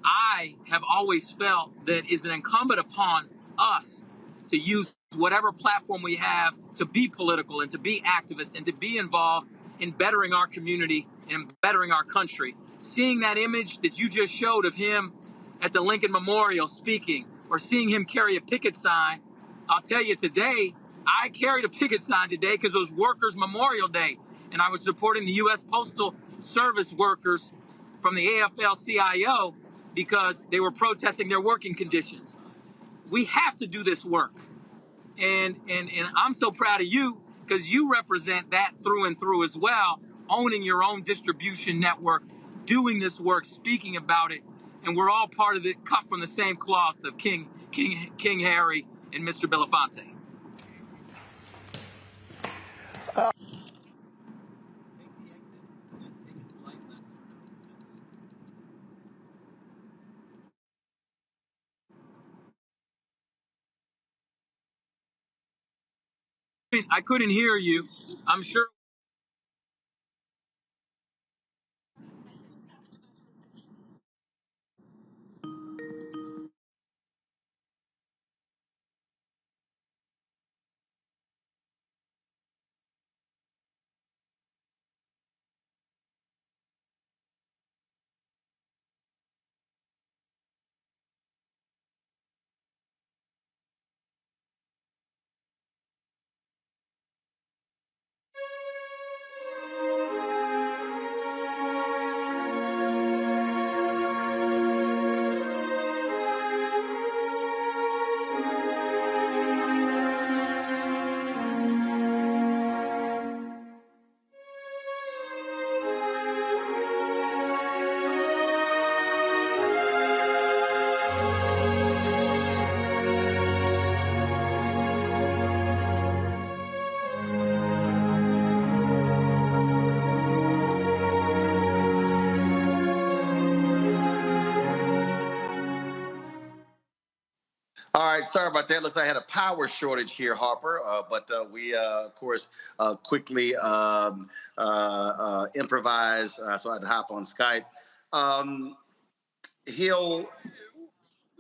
I have always felt that it's an incumbent upon us to use whatever platform we have to be political and to be activist and to be involved in bettering our community and bettering our country. Seeing that image that you just showed of him at the Lincoln Memorial speaking, or seeing him carry a picket sign, I'll tell you today, I carried a picket sign today because it was Workers' Memorial Day, and I was supporting the U.S. Postal Service workers from the AFL-CIO because they were protesting their working conditions. We have to do this work, and I'm so proud of you because you represent that through and through as well, owning your own distribution network, doing this work, speaking about it, and we're all part of it, cut from the same cloth of King Harry and Mr. Belafonte. I couldn't hear you. I'm sure. All right, sorry about that. Looks like I had a power shortage here, Harper. But we, of course, quickly improvised, so I had to hop on Skype. Hill,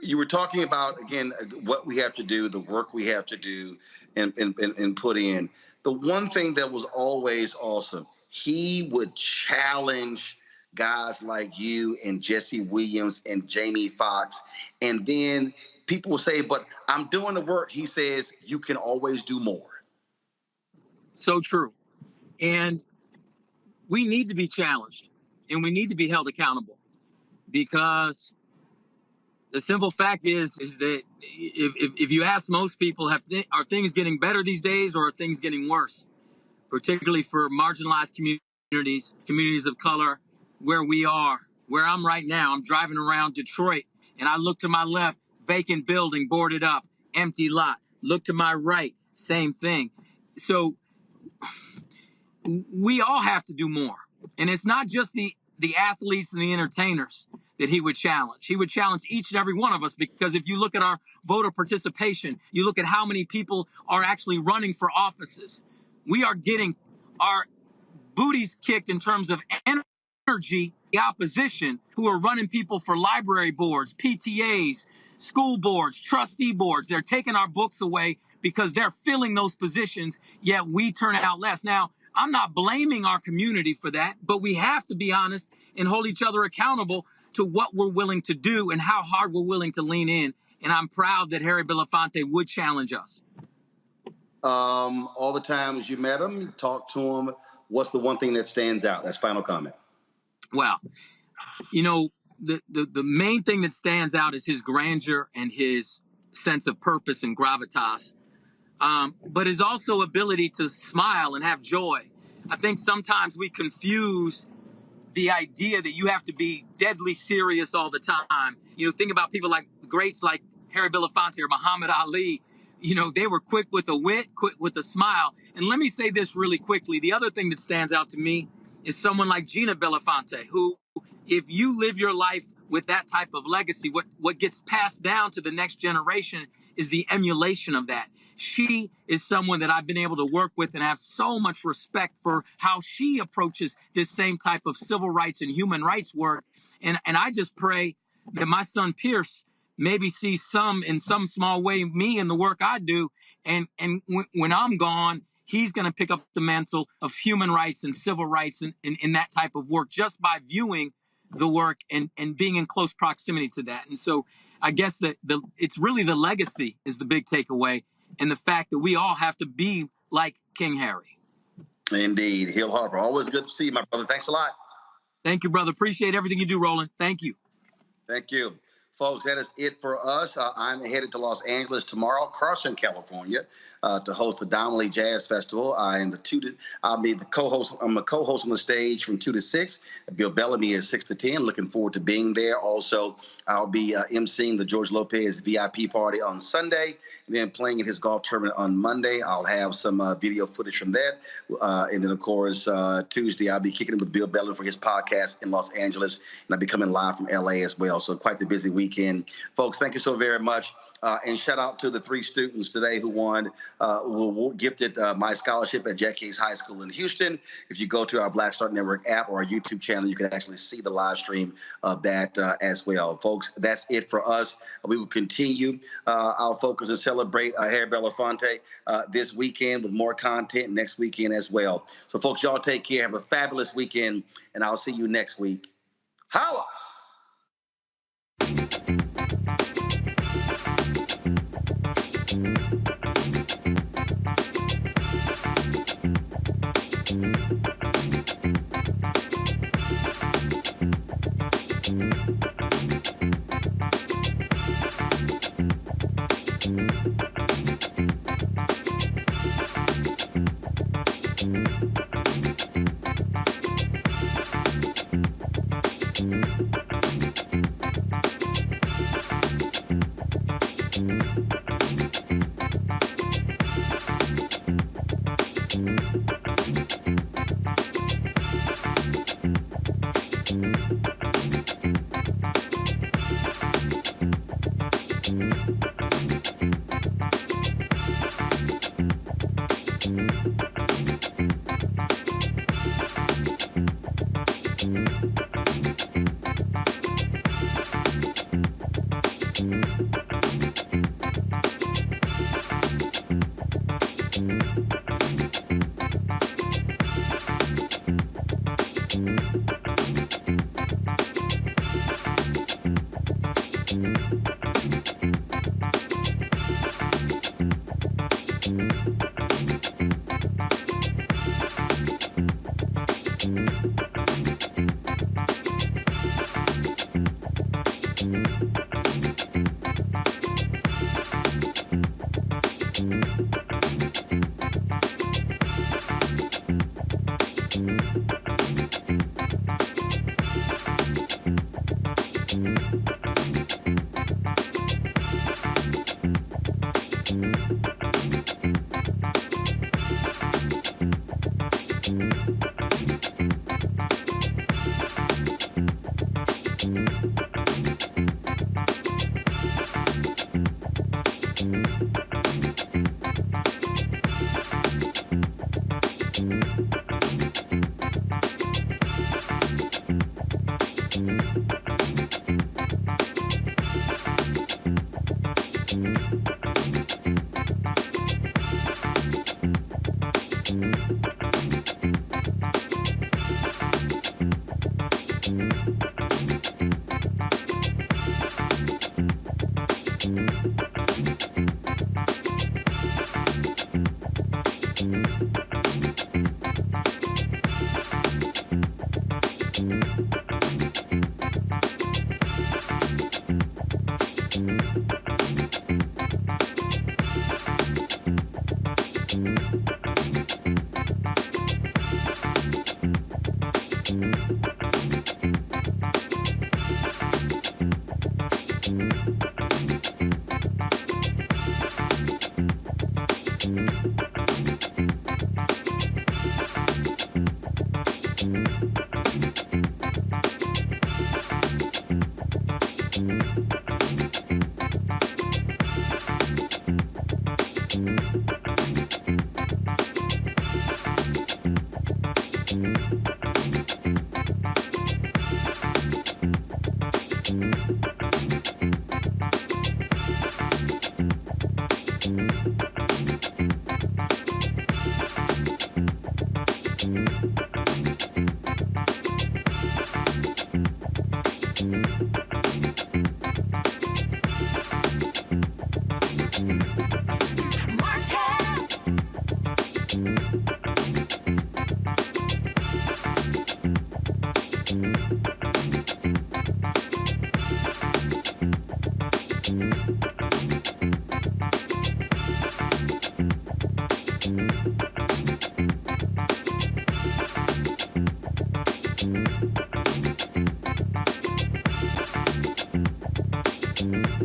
you were talking about, again, what we have to do, the work we have to do and put in. The one thing that was always awesome, he would challenge guys like you and Jesse Williams and Jamie Foxx. And then people will say, but I'm doing the work. He says, you can always do more. So true. And we need to be challenged and we need to be held accountable, because the simple fact is that if you ask most people, are things getting better these days or are things getting worse, particularly for marginalized communities of color, where I'm right now. I'm driving around Detroit and I look to my left, vacant building, boarded up, empty lot. Look to my right, same thing. So we all have to do more. And it's not just the athletes and the entertainers that he would challenge. He would challenge each and every one of us, because if you look at our voter participation, you look at how many people are actually running for offices, we are getting our booties kicked in terms of energy. The opposition, who are running people for library boards, PTAs, school boards, trustee boards, they're taking our books away because they're filling those positions, yet we turn out less. Now, I'm not blaming our community for that, but we have to be honest and hold each other accountable to what we're willing to do and how hard we're willing to lean in. And I'm proud that Harry Belafonte would challenge us. All the times you met him, you talked to him, what's the one thing that stands out? That's final comment. Well, you know, the main thing that stands out is his grandeur and his sense of purpose and gravitas, but his also ability to smile and have joy. I think sometimes we confuse the idea that you have to be deadly serious all the time. You know, think about people like greats like Harry Belafonte or Muhammad Ali. You know, they were quick with a wit, quick with a smile. And let me say this really quickly. The other thing that stands out to me is someone like Gina Belafonte, who, if you live your life with that type of legacy, what gets passed down to the next generation is the emulation of that. She is someone that I've been able to work with and have so much respect for how she approaches this same type of civil rights and human rights work. And I just pray that my son Pierce maybe sees in some small way, me and the work I do. And when I'm gone, he's going to pick up the mantle of human rights and civil rights in that type of work, just by viewing the work and being in close proximity to that. And so I guess that it's really the legacy is the big takeaway, and the fact that we all have to be like King Harry. Indeed. Hill Harper, always good to see you, my brother. Thanks a lot. Thank you, brother. Appreciate everything you do, Roland. Thank you. Thank you. Folks, that is it for us. I'm headed to Los Angeles tomorrow, Carson, California, to host the Diamond League Jazz Festival. I'll be the co-host. I'm a co-host on the stage from 2 to 6. Bill Bellamy is 6 to 10. Looking forward to being there. Also, I'll be emceeing the George Lopez VIP party on Sunday, and then playing in his golf tournament on Monday. I'll have some video footage from that. And then, of course, Tuesday, I'll be kicking it with Bill Bellamy for his podcast in Los Angeles, and I'll be coming live from LA as well. So quite the busy weekend. Folks, thank you so very much. And shout out to the 3 students today who were gifted my scholarship at Jack Yates High School in Houston. If you go to our Black Start Network app or our YouTube channel, you can actually see the live stream of that as well. Folks, that's it for us. We will continue our focus and celebrate Harry Belafonte this weekend with more content next weekend as well. So, folks, y'all take care. Have a fabulous weekend, and I'll see you next week. Holla! you.